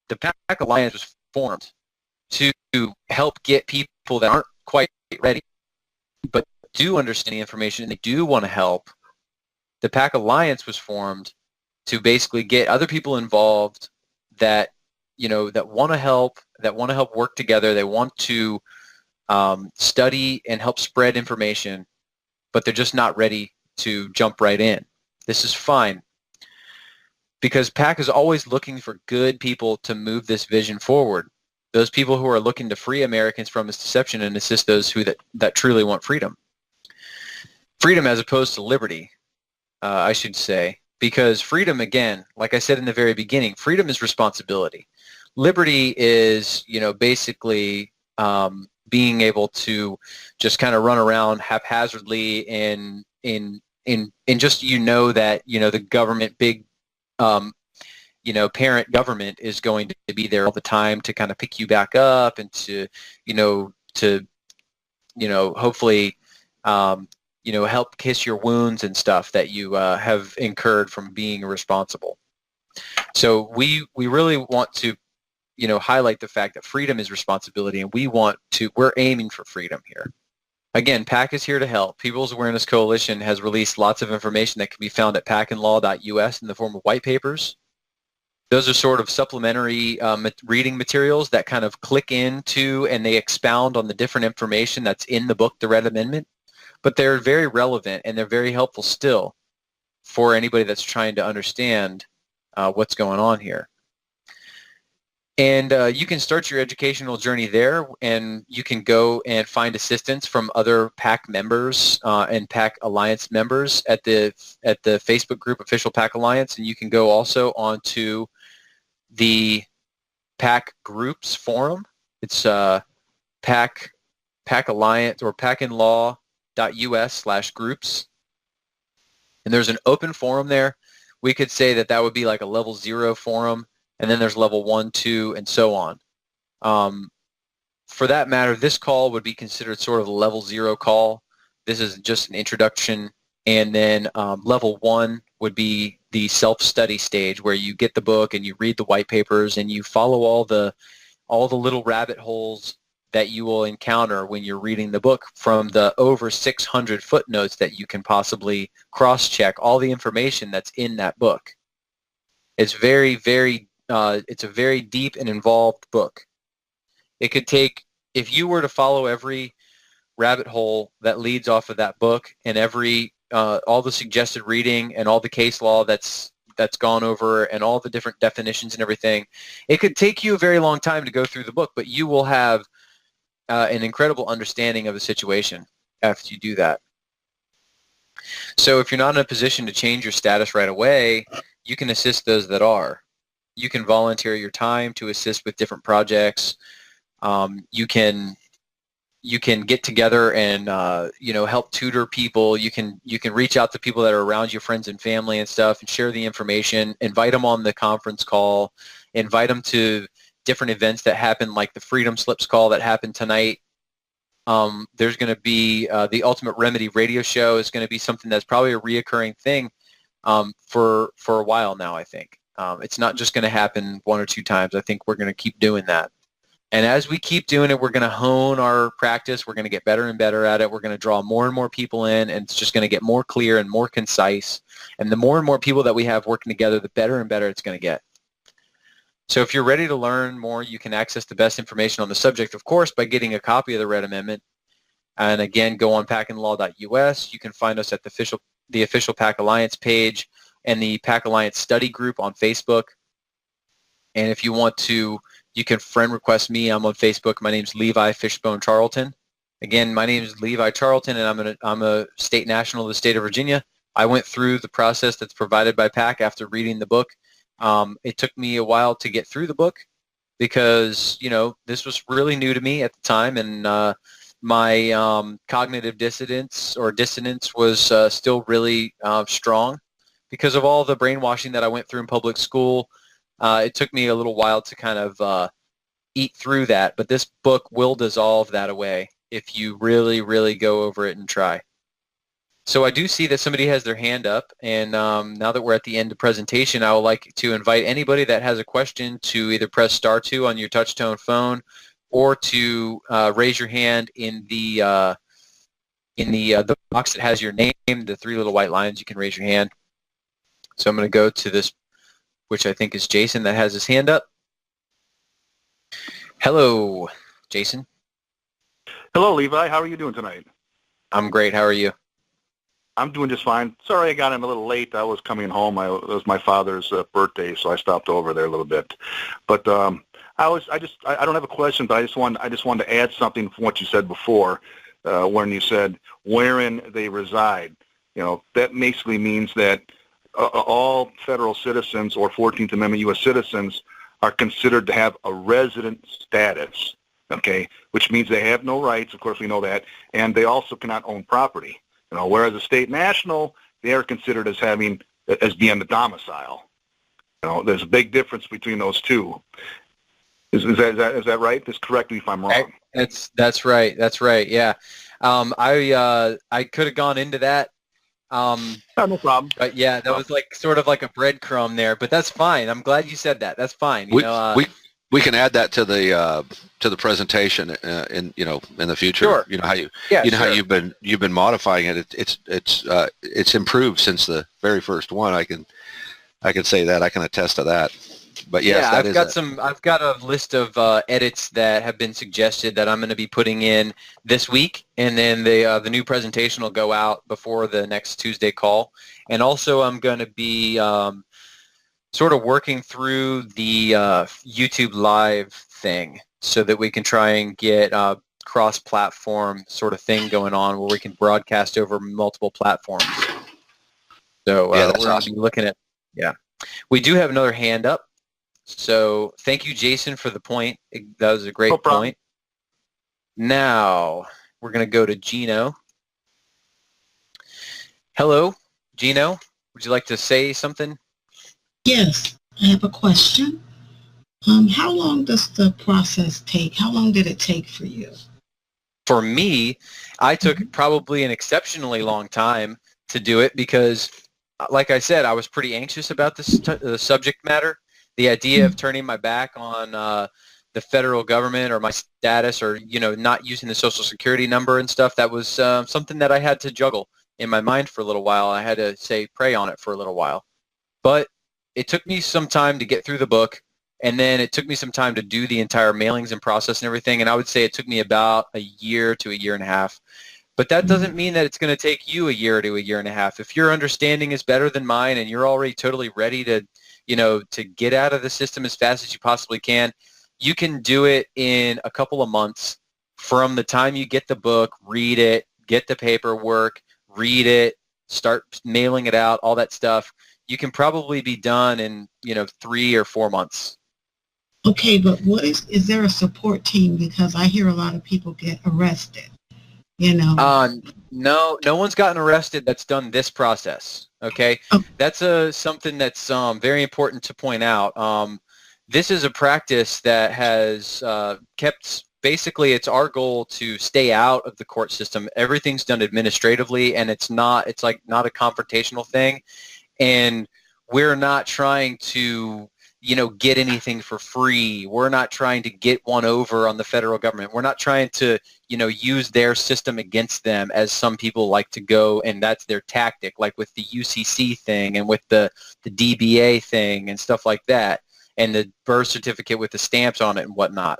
The PAC Alliance was formed to help get people that aren't quite ready but do understand the information and they do want to help. The PAC Alliance was formed to basically get other people involved that want to help work together. They want to study and help spread information, but they're just not ready to jump right in. This is fine because PAC is always looking for good people to move this vision forward. Those people who are looking to free Americans from this deception and assist those that truly want freedom. Freedom as opposed to liberty, I should say, because freedom, again, like I said in the very beginning, freedom is responsibility. Liberty is, basically being able to just kind of run around haphazardly in just that the government, big parent government is going to be there all the time to kind of pick you back up and to hopefully help kiss your wounds and stuff that you have incurred from being irresponsible. So we really want to highlight the fact that freedom is responsibility, and we're aiming for freedom here. Again, PAC is here to help. People's Awareness Coalition has released lots of information that can be found at pacandlaw.us in the form of white papers. Those are sort of supplementary reading materials that kind of click into and they expound on the different information that's in the book, The Red Amendment. But they're very relevant and they're very helpful still for anybody that's trying to understand what's going on here. And you can start your educational journey there, and you can go and find assistance from other PAC members and PAC Alliance members at the Facebook group Official PAC Alliance, and you can go also onto the PAC Groups forum. It's PAC Alliance or pacinlaw.us/groups, and there's an open forum there. We could say that would be like a level 0 forum. And then there's level 1, 2, and so on. For that matter, this call would be considered sort of a level 0 call. This is just an introduction. And then level 1 would be the self-study stage, where you get the book and you read the white papers and you follow all the little rabbit holes that you will encounter when you're reading the book, from the over 600 footnotes that you can possibly cross-check all the information that's in that book. It's very, very it's a very deep and involved book. It could take, if you were to follow every rabbit hole that leads off of that book, and every all the suggested reading and all the case law that's gone over and all the different definitions and everything, it could take you a very long time to go through the book, but you will have an incredible understanding of the situation after you do that. So if you're not in a position to change your status right away, you can assist those that are. You can volunteer your time to assist with different projects. You can get together and help tutor people. You can reach out to people that are around you, friends and family and stuff, and share the information. Invite them on the conference call. Invite them to different events that happen, like the Freedom Slips call that happened tonight. There's going to be the Ultimate Remedy radio show is going to be something that's probably a reoccurring thing for a while now, I think. It's not just going to happen 1 or 2 times. I think we're going to keep doing that. And as we keep doing it, we're going to hone our practice. We're going to get better and better at it. We're going to draw more and more people in, and it's just going to get more clear and more concise. And the more and more people that we have working together, the better and better it's going to get. So if you're ready to learn more, you can access the best information on the subject, of course, by getting a copy of the Red Amendment. And again, go on pacinlaw.us. You can find us at the official PAC Alliance page and the PAC Alliance study group on Facebook. And if you want to, you can friend request me. I'm on Facebook. My name's Levi Fishbone Charlton. Again, my name is Levi Charlton, and I'm a state national of the state of Virginia. I went through the process that's provided by PAC after reading the book. It took me a while to get through the book because, this was really new to me at the time, and my cognitive dissonance was still really strong. Because of all the brainwashing that I went through in public school, it took me a little while to kind of eat through that. But this book will dissolve that away if you really, really go over it and try. So I do see that somebody has their hand up. And now that we're at the end of presentation, I would like to invite anybody that has a question to either press *2 on your touch-tone phone, or to raise your hand in the box that has your name, the 3 little white lines. You can raise your hand. So I'm going to go to this, which I think is Jason that has his hand up. Hello, Jason. Hello, Levi. How are you doing tonight? I'm great. How are you? I'm doing just fine. Sorry I got in a little late. I was coming home. It was my father's birthday, so I stopped over there a little bit. But I don't have a question, but I just wanted to add something from what you said before, when you said wherein they reside. That basically means that all federal citizens or 14th Amendment U.S. citizens are considered to have a resident status, okay, which means they have no rights, of course we know that, and they also cannot own property. Whereas a state national, they are considered as being the domicile. There's a big difference between those two. Is that right? Just correct me if I'm wrong. That's right. That's right. Yeah. I could have gone into that. No problem. But yeah, that was sort of like a breadcrumb there, but that's fine. I'm glad you said that. That's fine. We can add that to the presentation in the future. Sure. How you've been modifying it. It's improved since the very first one. I can say that. I can attest to that. But yes, I've got a list of edits that have been suggested that I'm going to be putting in this week, and then the new presentation will go out before the next Tuesday call. And also, I'm going to be sort of working through the YouTube Live thing so that we can try and get cross-platform sort of thing going on where we can broadcast over multiple platforms. So Yeah, that's we're going to awesome. be looking at, yeah. We do have another hand up. So thank you, Jason, for the point. That was a great No problem. point. Now we're going to go to Gino. Hello, Gino. Would you like to say something? Yes, I have a question. How long does the process take? How long did it take for you? For me, I took probably an exceptionally long time to do it because, like I said, I was pretty anxious about the subject matter. The idea of turning my back on the federal government or my status or, not using the Social Security number and stuff, that was something that I had to juggle in my mind for a little while. I had to pray on it for a little while. But it took me some time to get through the book, and then it took me some time to do the entire mailings and process and everything, and I would say it took me about a year to a year and a half. But that doesn't mean that it's going to take you a year to a year and a half. If your understanding is better than mine and you're already totally ready to, to get out of the system as fast as you possibly can, you can do it in a couple of months from the time you get the book, read it, get the paperwork, read it, start mailing it out, all that stuff. You can probably be done in, 3 or 4 months. Okay, but is there a support team? Because I hear a lot of people get arrested, No one's gotten arrested that's done this process, okay? Oh. That's something that's very important to point out. This is a practice that has kept, basically it's our goal to stay out of the court system. Everything's done administratively, and it's not a confrontational thing. And we're not trying to, get anything for free. We're not trying to get one over on the federal government. We're not trying to, use their system against them, as some people like to go, and that's their tactic, like with the UCC thing and with the DBA thing and stuff like that, and the birth certificate with the stamps on it and whatnot.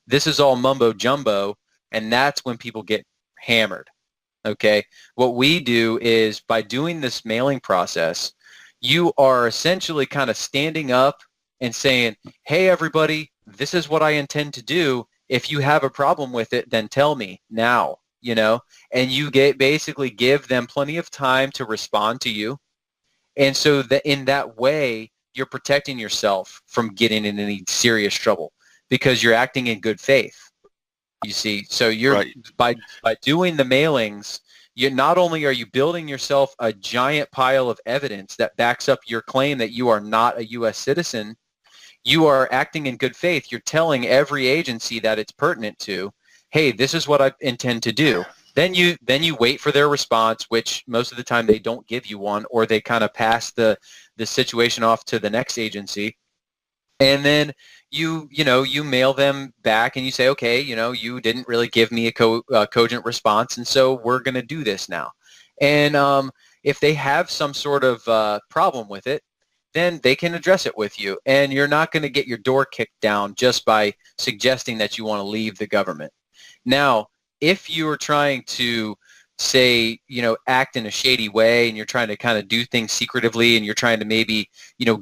This is all mumbo jumbo, and that's when people get hammered. Okay, what we do is, by doing this mailing process, you are essentially kind of standing up and saying, hey, everybody, this is what I intend to do. If you have a problem with it, then tell me now, and you basically give them plenty of time to respond to you. And so that in that way, you're protecting yourself from getting in any serious trouble because you're acting in good faith. You see, so you're Right. by doing the mailings, you not only are you building yourself a giant pile of evidence that backs up your claim that you are not a U.S. citizen, you are acting in good faith. You're telling every agency that it's pertinent to, hey, this is what I intend to do. Then you wait for their response, which most of the time they don't give you one, or they kind of pass the situation off to the next agency. And then you mail them back and you say, okay, you didn't really give me a cogent response, and so we're going to do this now. And if they have some sort of problem with it, then they can address it with you. And you're not going to get your door kicked down just by suggesting that you want to leave the government. Now, if you are trying to say, act in a shady way, and you're trying to kind of do things secretively, and you're trying to maybe,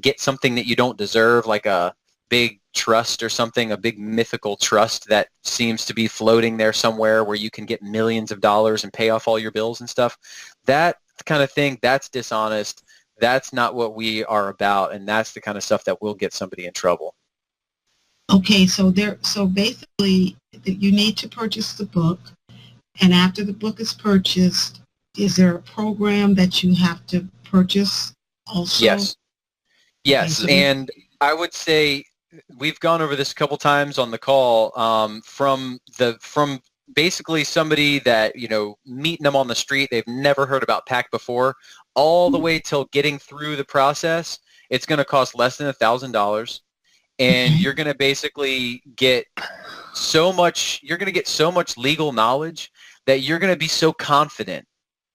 get something that you don't deserve, like a big trust or something, a big mythical trust that seems to be floating there somewhere where you can get millions of dollars and pay off all your bills and stuff, that kind of thing, that's dishonest. That's not what we are about, and that's the kind of stuff that will get somebody in trouble. Okay, so basically you need to purchase the book, and after the book is purchased, is there a program that you have to purchase also? Yes. Yes, Okay, so and I would say we've gone over this a couple times on the call, from basically somebody that, meeting them on the street, they've never heard about PAC before, all the way till getting through the process. It's going to cost less than $1,000, and Okay. you're going to basically get so much legal knowledge that you're going to be so confident,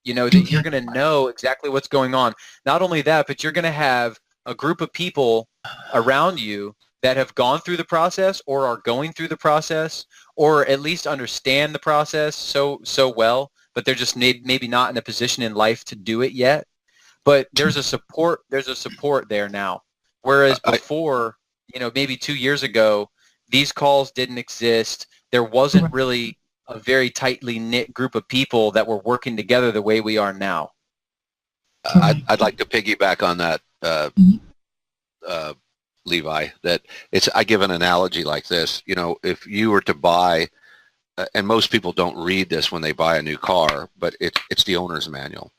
that you're going to know exactly what's going on. Not only that, but you're going to have a group of people around you that have gone through the process or are going through the process, or at least understand the process so well, but they're just maybe not in a position in life to do it yet. But there's a support there now. Whereas before, maybe 2 years ago, these calls didn't exist. There wasn't really a very tightly knit group of people that were working together the way we are now. I'd like to piggyback on that, Levi. I give an analogy like this. If you were to buy, and most people don't read this when they buy a new car, but it's the owner's manual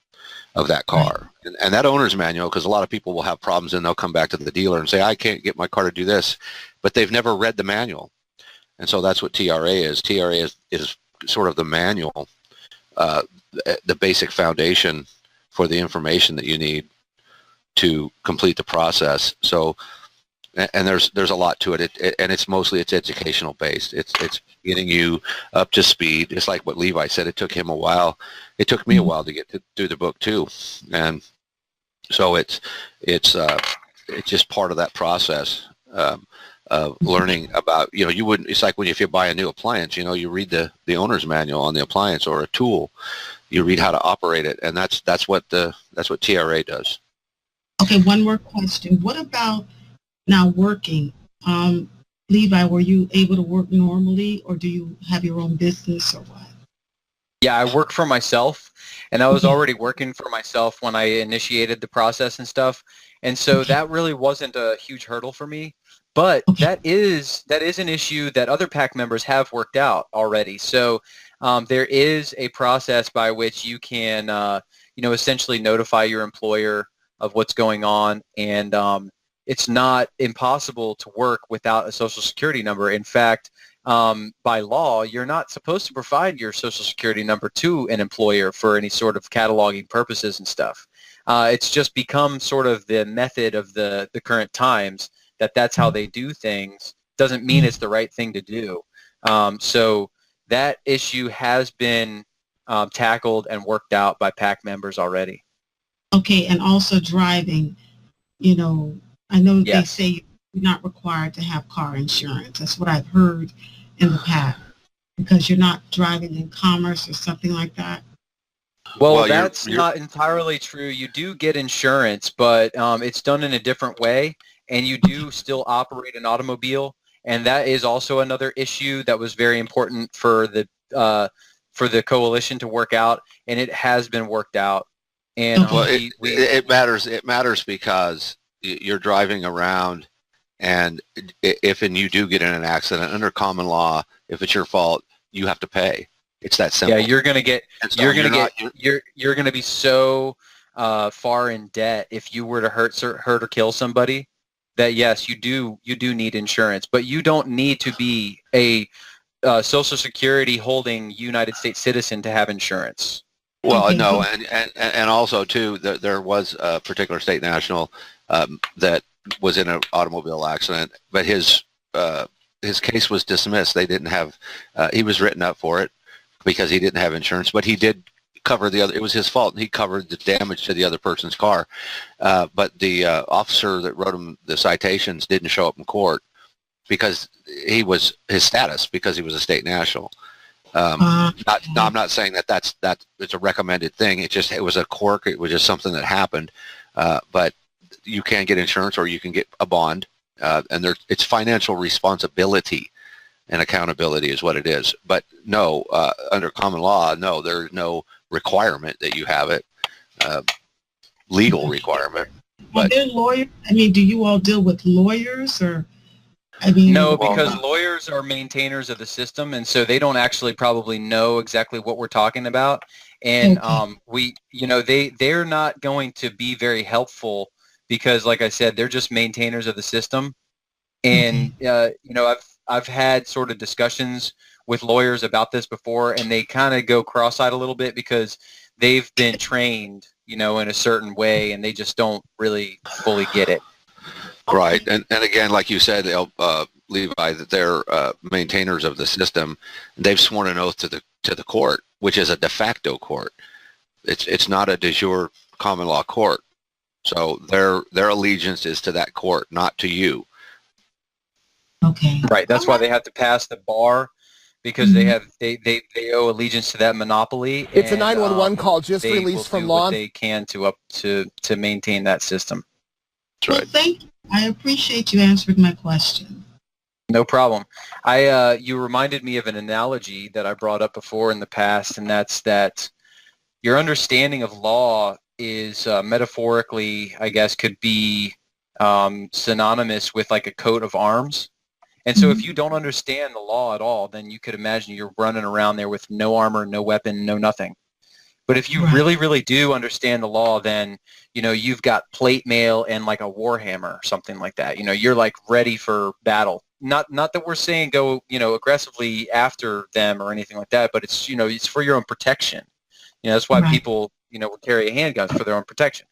of that car. And that owner's manual, because a lot of people will have problems and they'll come back to the dealer and say, I can't get my car to do this, but they've never read the manual. And so that's what TRA is. TRA is sort of the manual, the basic foundation for the information that you need to complete the process. So, and there's a lot to it. And it's mostly educational based. It's getting you up to speed. It's like what Levi said. It took him a while. It took me a while to get through the book too. And so it's just part of that process of learning about, it's like if you buy a new appliance, you read the owner's manual on the appliance or a tool, you read how to operate it. And that's what TRA does. Okay. One more question. What about now working? Levi, were you able to work normally, or do you have your own business or what? Yeah, I work for myself, and I was already working for myself when I initiated the process and stuff. And so that really wasn't a huge hurdle for me. But that is an issue that other PAC members have worked out already. So there is a process by which you can, essentially notify your employer of what's going on, and it's not impossible to work without a Social Security number. In fact, by law, you're not supposed to provide your Social Security number to an employer for any sort of cataloging purposes and stuff. It's just become sort of the method of the current times that's how they do things. Doesn't mean it's the right thing to do. So that issue has been tackled and worked out by PAC members already. Okay, and also driving, I know they say you're not required to have car insurance. That's what I've heard in the past, because you're not driving in commerce or something like that. Well, that's not entirely true. You do get insurance, but it's done in a different way, and you do still operate an automobile, and that is also another issue that was very important for the coalition to work out, and it has been worked out. And it matters. It matters because you're driving around, and if you do get in an accident, under common law, if it's your fault, you have to pay. It's that simple. Yeah, you're gonna be so far in debt if you were to hurt or kill somebody that yes, you do need insurance, but you don't need to be a Social Security holding United States citizen to have insurance. Well, no, and also too, there was a particular state national that was in an automobile accident, but his case was dismissed. They didn't have. He was written up for it because he didn't have insurance, but he did cover the other. It was his fault, and he covered the damage to the other person's car. But the officer that wrote him the citations didn't show up in court because his status, because he was a state national. I'm not saying that it's a recommended thing. It was a quirk. It was just something that happened. But you can get insurance, or you can get a bond, and it's financial responsibility and accountability is what it is. But no, under common law, no, there's no requirement that you have it, legal requirement. Are there lawyers? Do you all deal with lawyers, or? No, because lawyers are maintainers of the system, and so they don't actually probably know exactly what we're talking about. And they're not going to be very helpful because, like I said, they're just maintainers of the system. And I've had sort of discussions with lawyers about this before, and they kind of go cross-eyed a little bit because they've been trained, in a certain way, and they just don't really fully get it. Right, and again, like you said, Levi, that they're maintainers of the system. They've sworn an oath to the court, which is a de facto court. It's not a de jure common law court. So their allegiance is to that court, not to you. Okay. Right. That's why they have to pass the bar, because they owe allegiance to that monopoly. It's a 911 call just released from law. They can to maintain that system. That's right. Well, I appreciate you answering my question. No problem. You reminded me of an analogy that I brought up before in the past, and that's that your understanding of law is metaphorically, I guess, could be synonymous with like a coat of arms. And so if you don't understand the law at all, then you could imagine you're running around there with no armor, no weapon, no nothing. But if you Right. really, really do understand the law, then, you've got plate mail and like a war hammer or something like that. You're like ready for battle. Not that we're saying go, aggressively after them or anything like that, but it's, it's for your own protection. That's why Right. people, would carry handguns for their own protection.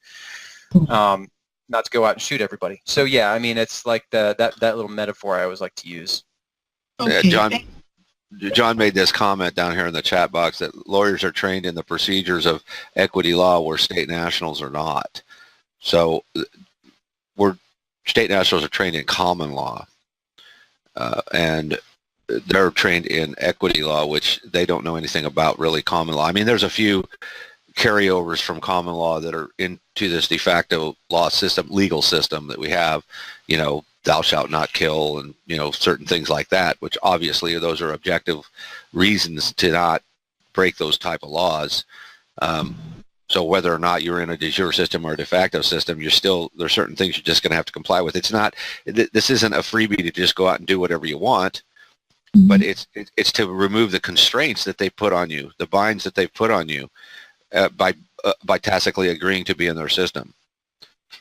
Not to go out and shoot everybody. So yeah, I mean, it's like that little metaphor I always like to use. Okay. John made this comment down here in the chat box that lawyers are trained in the procedures of equity law where state nationals are not. So state nationals are trained in common law, and they're trained in equity law, which they don't know anything about really common law. I mean, there's a few carryovers from common law that are into this de facto law system, legal system that we have, thou shalt not kill and, certain things like that, which obviously those are objective reasons to not break those type of laws. So whether or not you're in a de jure system or a de facto system, there's certain things you're just going to have to comply with. It's not, this isn't a freebie to just go out and do whatever you want, but it's to remove the constraints that they put on you, the binds that they put on you by tacitly agreeing to be in their system.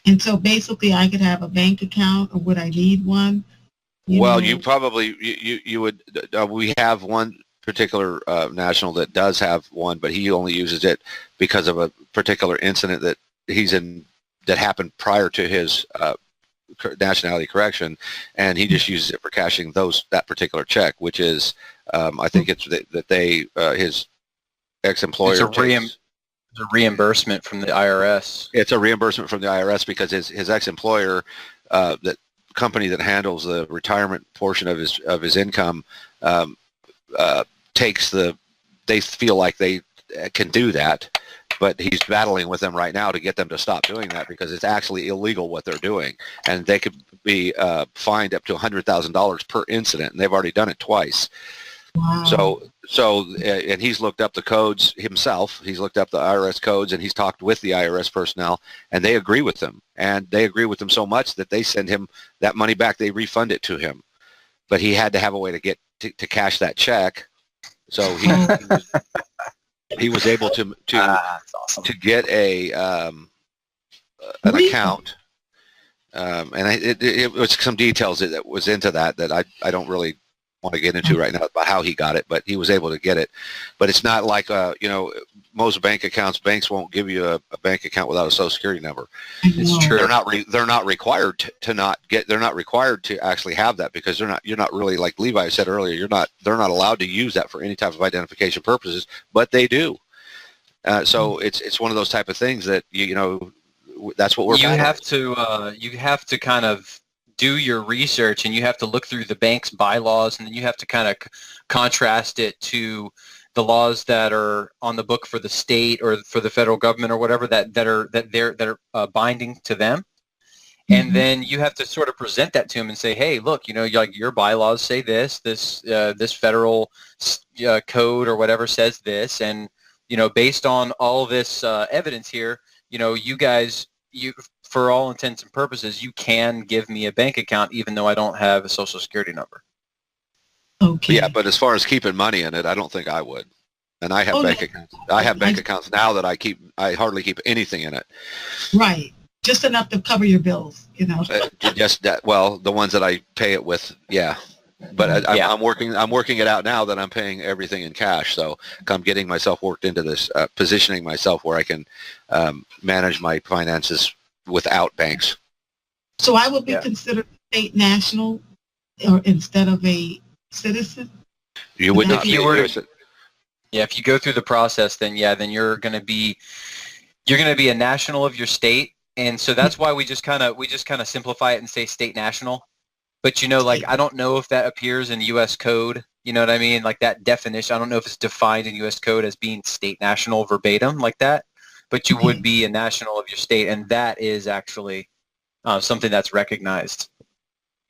And so basically I could have a bank account, or would I need one? You probably, you would, we have one particular national that does have one, but he only uses it because of a particular incident that that happened prior to his nationality correction, and he just uses it for cashing that particular check, which is, I think it's that his ex-employer It's a reimbursement from the IRS. It's a reimbursement from the IRS because his ex-employer, that company that handles the retirement portion of his income, they feel like they can do that, but he's battling with them right now to get them to stop doing that because it's actually illegal what they're doing, and they could be fined up to $100,000 per incident, and they've already done it twice. Wow. And he's looked up the codes himself. He's looked up the IRS codes, and he's talked with the IRS personnel, and they agree with him. And they agree with him so much that they send him that money back. They refund it to him, but he had to have a way to get to cash that check. So he was able to that's awesome. to get an account. And it was some details that was into that I don't really want to get into right now about how he got it, but he was able to get it. But it's not like most banks won't give you a bank account without a Social Security number. It's true. They're not required they're not required to actually have that because you're not really, like Levi said earlier, they're not allowed to use that for any type of identification purposes, but they do. So it's one of those type of things that that's what we're you have to kind of do your research, and you have to look through the bank's bylaws, and then you have to kind of contrast it to the laws that are on the book for the state or for the federal government or whatever that are binding to them. And then you have to sort of present that to them and say, hey, look, like your bylaws say this federal code or whatever says this, and based on all this evidence here, you guys, for all intents and purposes, you can give me a bank account even though I don't have a Social Security number. Okay. Yeah, but as far as keeping money in it, I don't think I would. And I have bank accounts. I have bank accounts now that I hardly keep anything in it. Right. Just enough to cover your bills, Just that. Well, the ones that I pay it with, yeah. But I'm working it out now that I'm paying everything in cash. So I'm getting myself worked into this, positioning myself where I can manage my finances without banks. So I would be considered state national or instead of a citizen? You would not. If you go through the process, then you're going to be a national of your state, and so that's why we just kind of simplify it and say state national. But I don't know if that appears in U.S. code. You know what I mean? Like that definition. I don't know if it's defined in U.S. code as being state national verbatim like that. But you would be a national of your state, and that is actually something that's recognized.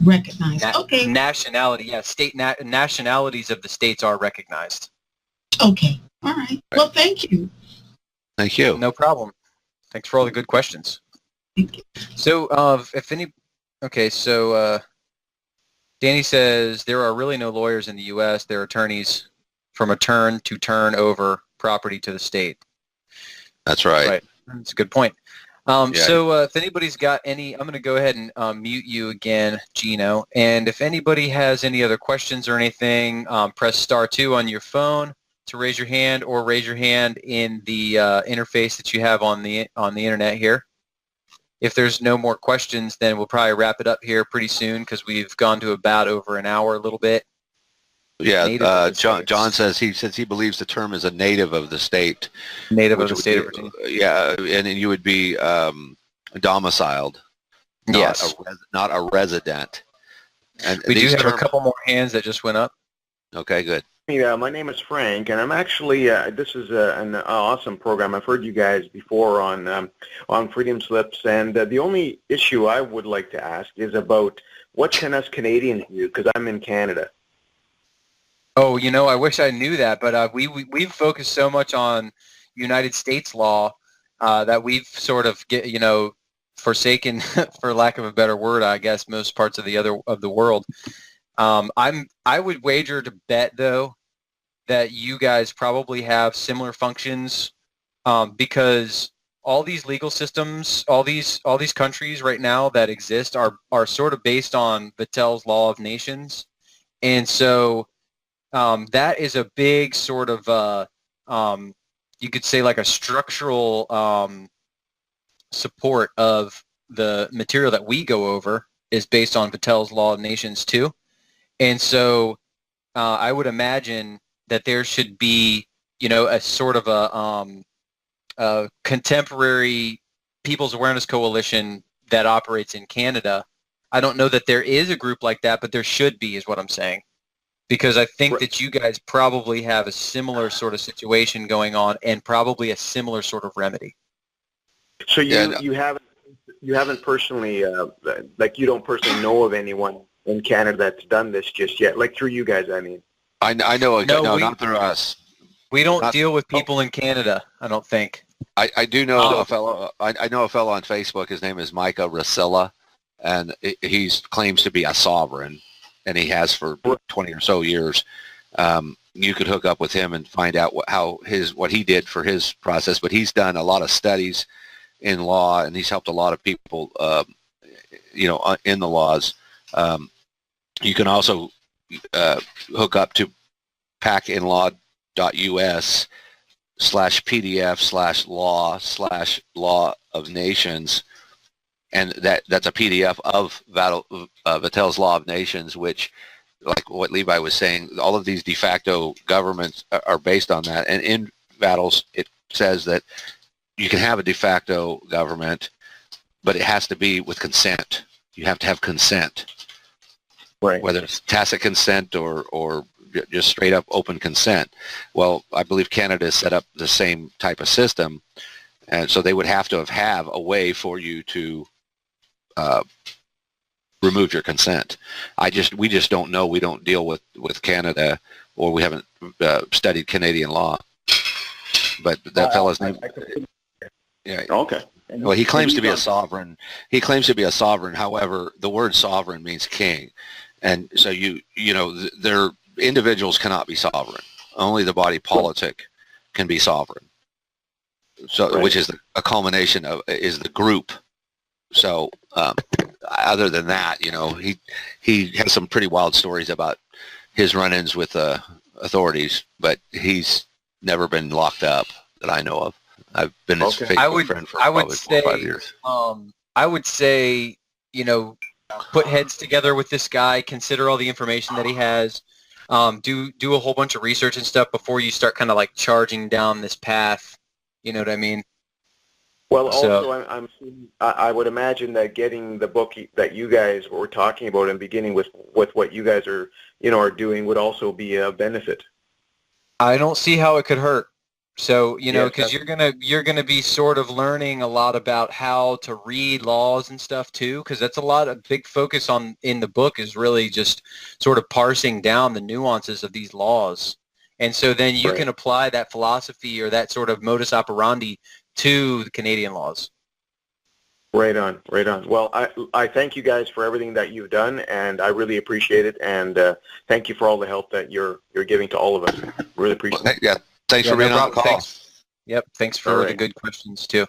Recognized. Okay. Nationality, yeah, nationalities of the states are recognized. Okay. All right. Well, thank you. Thank you. No problem. Thanks for all the good questions. Thank you. So, Danny says there are really no lawyers in the U.S. They're attorneys from a turn to turn over property to the state. That's right. Right. That's a good point. So if anybody's got any, I'm going to go ahead and mute you again, Gino. And if anybody has any other questions or anything, press *2 on your phone to raise your hand, or raise your hand in the interface that you have on the internet here. If there's no more questions, then we'll probably wrap it up here pretty soon, because we've gone to about over an hour, a little bit. Yeah, John says he believes the term is a native of the state. Native of the state of Virginia. Yeah, and you would be domiciled, Yes. not a resident. And We do have a couple more hands that just went up. Okay, good. Yeah, my name is Frank, and I'm actually, this is an awesome program. I've heard you guys before on Freedom Slips, and the only issue I would like to ask is about what can us Canadians do, because I'm in Canada. Oh, I wish I knew that, but we've focused so much on United States law that we've sort of forsaken, for lack of a better word, I guess, most parts of the world. I would wager to bet, though, that you guys probably have similar functions, because all these legal systems, all these countries right now that exist are sort of based on Vattel's Law of Nations, and so. That is a big sort of, you could say, like a structural support of the material that we go over is based on Vattel's Law of Nations too. And so I would imagine that there should be, a sort of a contemporary People's Awareness Coalition that operates in Canada. I don't know that there is a group like that, but there should be, is what I'm saying. Because I think that you guys probably have a similar sort of situation going on, and probably a similar sort of remedy. So you haven't personally, like, you don't personally know of anyone in Canada that's done this just yet, like through you guys, I mean. I know. No, not through us. We don't deal with people in Canada, I don't think. I do know a fellow. I know a fellow on Facebook. His name is Micah Rasilla, and he claims to be a sovereign. And he has for 20 or so years. You could hook up with him and find out what he did for his process. But he's done a lot of studies in law, and he's helped a lot of people, in the laws. You can also hook up to pacinlaw.us/PDF/law of nations. And that's a PDF of Vattel's Law of Nations, which, like what Levi was saying, all of these de facto governments are based on that. And in Vattel's, it says that you can have a de facto government, but it has to be with consent. You have to have consent, right? Whether it's tacit consent or just straight up open consent. Well, I believe Canada has set up the same type of system, and so they would have to have a way for you to remove your consent. We just don't know. We don't deal with Canada, or we haven't studied Canadian law. But that fellow's name. Yeah. Okay. Well, he claims to be a sovereign. He claims to be a sovereign. However, the word sovereign means king, and so their individuals cannot be sovereign. Only the body politic can be sovereign. So, which is a culmination is the group. So, other than that, he has some pretty wild stories about his run-ins with authorities, but he's never been locked up that I know of. I've been his Facebook friend for probably 4 or 5 years. I would say, put heads together with this guy, consider all the information that he has, do a whole bunch of research and stuff before you start kind of like charging down this path. You know what I mean? Well, also, I would imagine that getting the book that you guys were talking about and beginning with what you guys are doing would also be a benefit. I don't see how it could hurt. So, Yes, because you're gonna be sort of learning a lot about how to read laws and stuff too, because that's a lot of big focus on in the book is really just sort of parsing down the nuances of these laws. And so then you Right. can apply that philosophy or that sort of modus operandi to the Canadian laws. Right on, right on. Well, I thank you guys for everything that you've done, and I really appreciate it. And thank you for all the help that you're giving to all of us. Really appreciate it. Yeah, thanks Yeah, for no being on the problem. call. Thanks. Yep. Thanks for All the right. good questions too.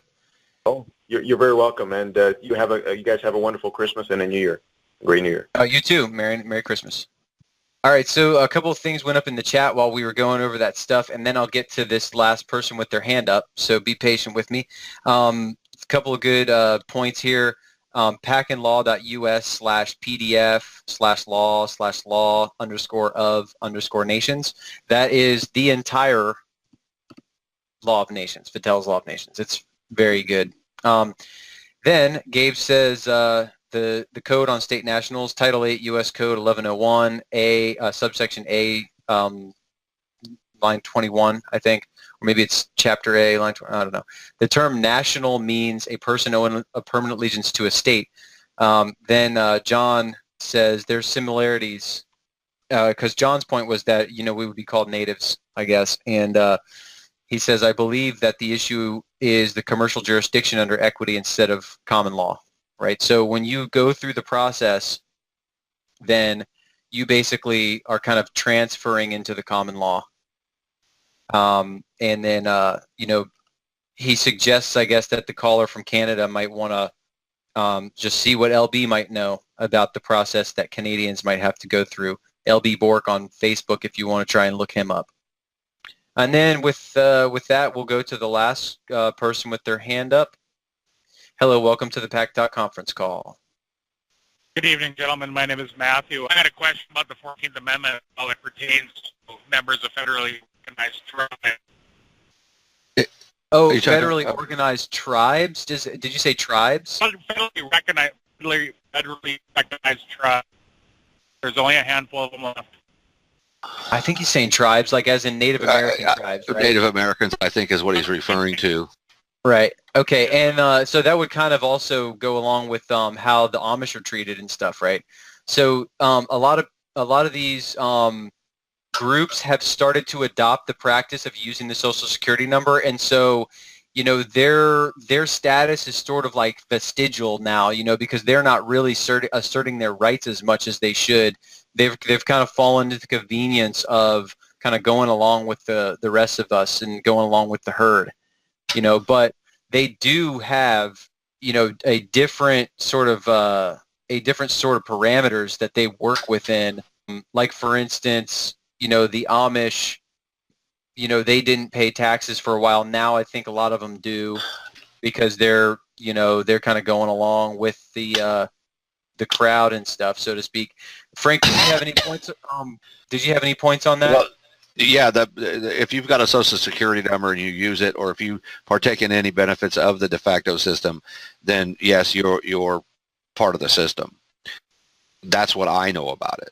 Oh, you're very welcome. And you guys have a wonderful Christmas and a New Year. Great New Year. You too. Merry Christmas. All right, so a couple of things went up in the chat while we were going over that stuff, and then I'll get to this last person with their hand up, so be patient with me. A couple of good points here. pacandlaw.us/pdf/law/law_of_nations. That is the entire Law of Nations, Vattel's Law of Nations. It's very good. Then Gabe says the code on state nationals, Title 8 U.S. Code 1101, subsection A, line 21, I think, or maybe it's Chapter A, line 20, I don't know. The term national means a person owing a permanent allegiance to a state. Then John says there's similarities, because John's point was that, we would be called natives, I guess, and he says, I believe that the issue is the commercial jurisdiction under equity instead of common law. Right. So when you go through the process, then you basically are kind of transferring into the common law. And then, he suggests, I guess, that the caller from Canada might want to just see what LB might know about the process that Canadians might have to go through. LB Bork on Facebook, if you want to try and look him up. And then with that, we'll go to the last person with their hand up. Hello, welcome to the PAC conference call. Good evening, gentlemen. My name is Matthew. I had a question about the 14th Amendment, how it pertains to members of federally organized tribes. Oh, federally organized tribes? Did you say tribes? Federally recognized tribes. There's only a handful of them left. I think he's saying tribes, like as in Native American tribes, right? Native Americans, I think, is what he's referring to. Right. Okay. And so that would kind of also go along with how the Amish are treated and stuff, right? So a lot of these groups have started to adopt the practice of using the Social Security number, and so their status is sort of like vestigial now, because they're not really asserting their rights as much as they should. They've kind of fallen into the convenience of kind of going along with the rest of us and going along with the herd. But they do have, a different sort of parameters that they work within. Like, for instance, the Amish, they didn't pay taxes for a while. Now I think a lot of them do, because they're kind of going along with the crowd and stuff, so to speak. Frank, did you have any points? Did you have any points on that? Well, yeah, if you've got a Social Security number and you use it, or if you partake in any benefits of the de facto system, then yes, you're part of the system. That's what I know about it.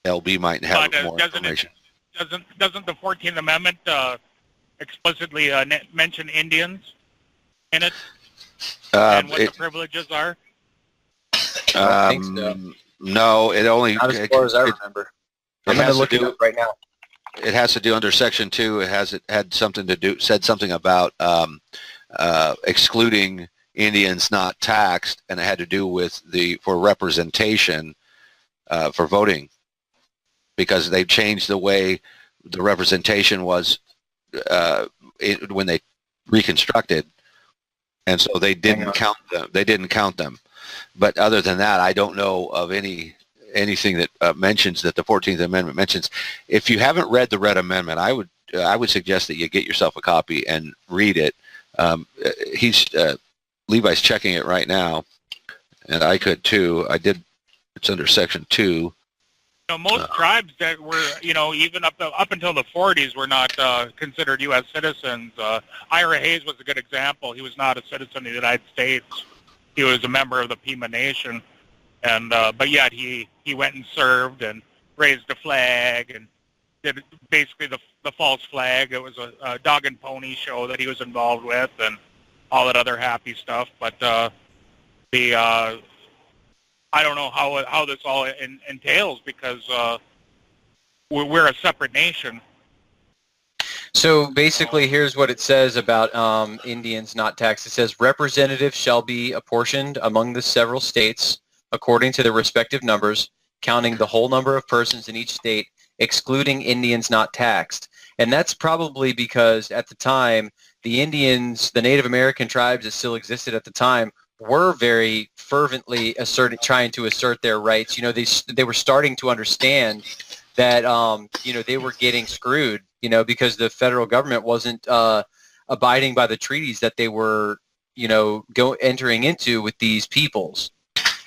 LB might have more information. Doesn't the 14th Amendment explicitly mention Indians in it, and what the privileges are? I think so. No, it only. Not as far as I remember. I'm going to look it up right now. It has to do under Section 2. It had something to do, said something about excluding Indians not taxed, and it had to do with for representation for voting, because they changed the way the representation was when they reconstructed, and so they didn't count them. They didn't count them. But other than that, I don't know of anything that mentions that the 14th Amendment mentions. If you haven't read the Red Amendment, I would suggest that you get yourself a copy and read it. Levi's checking it right now, and I could too. I did. It's under Section 2. Most tribes that were, even up until the 40s were not considered U.S. citizens. Ira Hayes was a good example. He was not a citizen of the United States. He was a member of the Pima Nation, and but yet he went and served and raised a flag and did basically the false flag. It was a dog and pony show that he was involved with, and all that other happy stuff. But I don't know how this all entails, because we're a separate nation. So basically, here's what it says about Indians not taxed. It says representatives shall be apportioned among the several states according to their respective numbers, counting the whole number of persons in each state, excluding Indians not taxed. And that's probably because at the time, the Indians, the Native American tribes that still existed at the time, were very fervently trying to assert their rights. You know, they were starting to understand that they were getting screwed, because the federal government wasn't abiding by the treaties that they were, entering into with these peoples.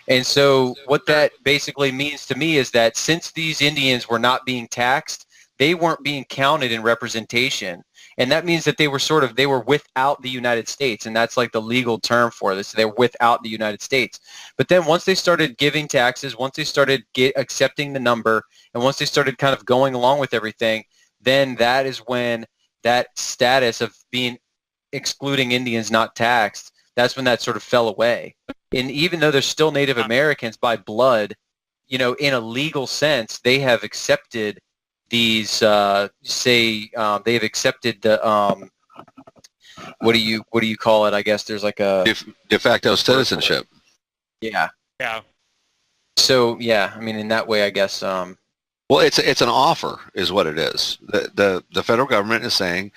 And so what that basically means to me is that since these Indians were not being taxed, they weren't being counted in representation. And that means that they were without the United States, and that's like the legal term for this. They're without the United States. But then once they started giving taxes, once they started accepting the number, and once they started kind of going along with everything, then that is when that status of being excluding Indians not taxed, that's when that sort of fell away. And even though they're still Native Americans by blood, in a legal sense, they have accepted these they have accepted the what do you call it? I guess there's like a de facto citizenship. Yeah. Yeah. So yeah, I mean, in that way, I guess. Well, it's an offer, is what it is. The federal government is saying,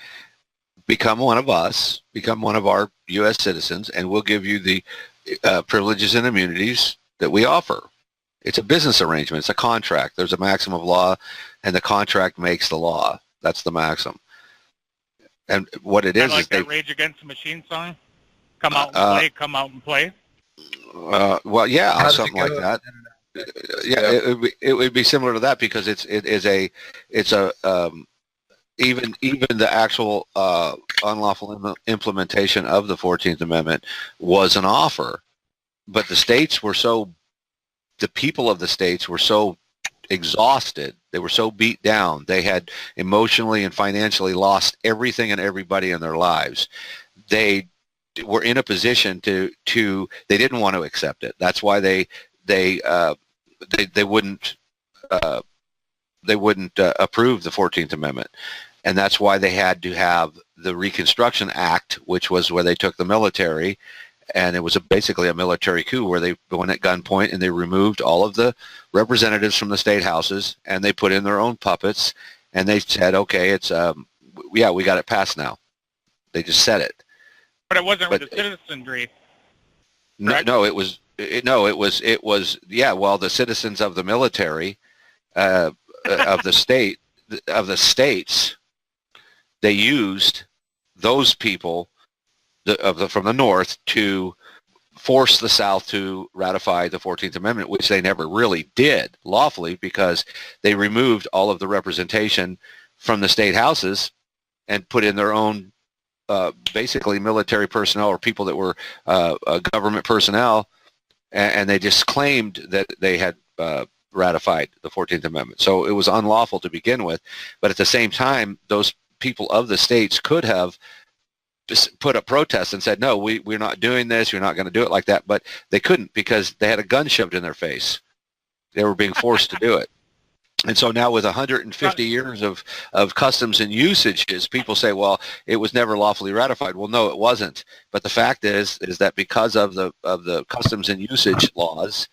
become one of us, become one of our U.S. citizens, and we'll give you the privileges and immunities that we offer. It's a business arrangement. It's a contract. There's a maxim of law, and the contract makes the law. That's the maxim. And what it is like is that Rage Against the Machine song? Come out and play, come out and play? Well, yeah, something like that. Yeah, it would be similar to that, because even the actual unlawful implementation of the 14th Amendment was an offer, but the people of the states were so exhausted, they were so beat down, they had emotionally and financially lost everything and everybody in their lives. They were in a position to they didn't want to accept it. That's why they wouldn't approve the 14th Amendment. And that's why they had to have the Reconstruction Act, which was where they took the military, and it was basically a military coup where they went at gunpoint and they removed all of the representatives from the state houses, and they put in their own puppets, and they said, okay, it's we got it passed now. They just said it. But it wasn't with the citizenry. No, it was well, the citizens of the military of the states, they used those people from the North to force the South to ratify the 14th Amendment, which they never really did lawfully, because they removed all of the representation from the state houses and put in their own basically military personnel or people that were government personnel, and they just claimed that they had ratified the 14th Amendment. So it was unlawful to begin with, but at the same time, those people of the states could have just put a protest and said, no, we're not doing this, you're not going to do it like that, but they couldn't, because they had a gun shoved in their face. They were being forced to do it. And so now with 150 years of customs and usages, people say, well, it was never lawfully ratified. Well, no, it wasn't. But the fact is that because of the customs and usage laws,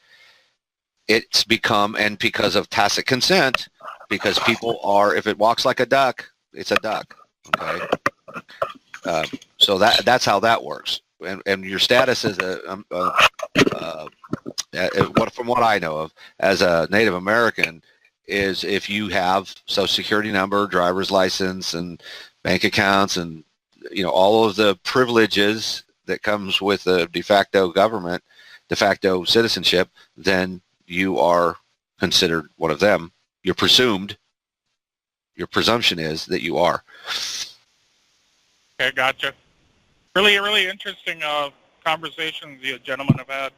it's become, and because of tacit consent, because people are, if it walks like a duck, it's a duck. Okay. So that's how that works. And your status as from what I know of, as a Native American, is if you have Social Security number, driver's license, and bank accounts, and all of the privileges that comes with the de facto government, de facto citizenship, then you are considered one of them. You're presumed. Your presumption is that you are. Okay, gotcha. Really, really interesting conversations you gentlemen have had.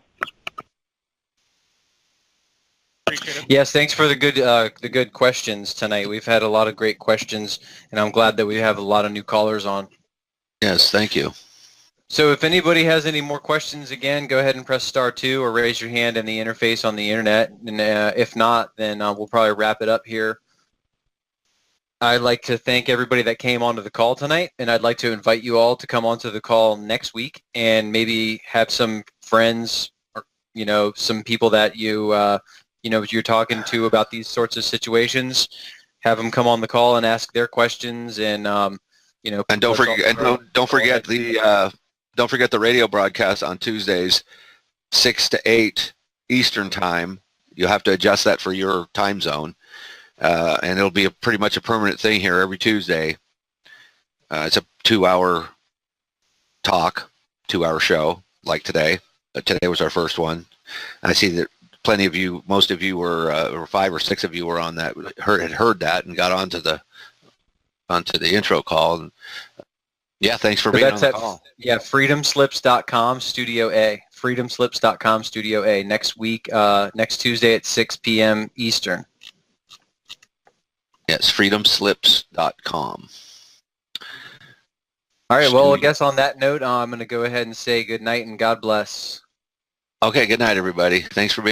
Appreciate it. Yes, thanks for the good questions tonight. We've had a lot of great questions, and I'm glad that we have a lot of new callers on. Yes, thank you. So if anybody has any more questions, again, go ahead and press star 2 or raise your hand in the interface on the internet. And if not, then we'll probably wrap it up here. I'd like to thank everybody that came onto the call tonight, and I'd like to invite you all to come onto the call next week and maybe have some friends or, some people that you're talking to about these sorts of situations. Have them come on the call and ask their questions, and and don't forget the radio broadcast on Tuesdays, 6 to 8 Eastern time. You'll have to adjust that for your time zone, and it'll be pretty much a permanent thing here every Tuesday. It's a 2-hour talk, 2-hour show like today. Today was our first one. I see that plenty of you, most of you were, or 5 or 6 of you were on that, had heard that and got onto the intro call. And yeah, thanks for being on the call. Yeah, freedomslips.com Studio A. Freedomslips.com Studio A. Next week, next Tuesday at 6 p.m. Eastern. Yes, freedomslips.com. All right, well, I guess on that note, I'm going to go ahead and say good night and God bless. Okay, good night, everybody. Thanks for being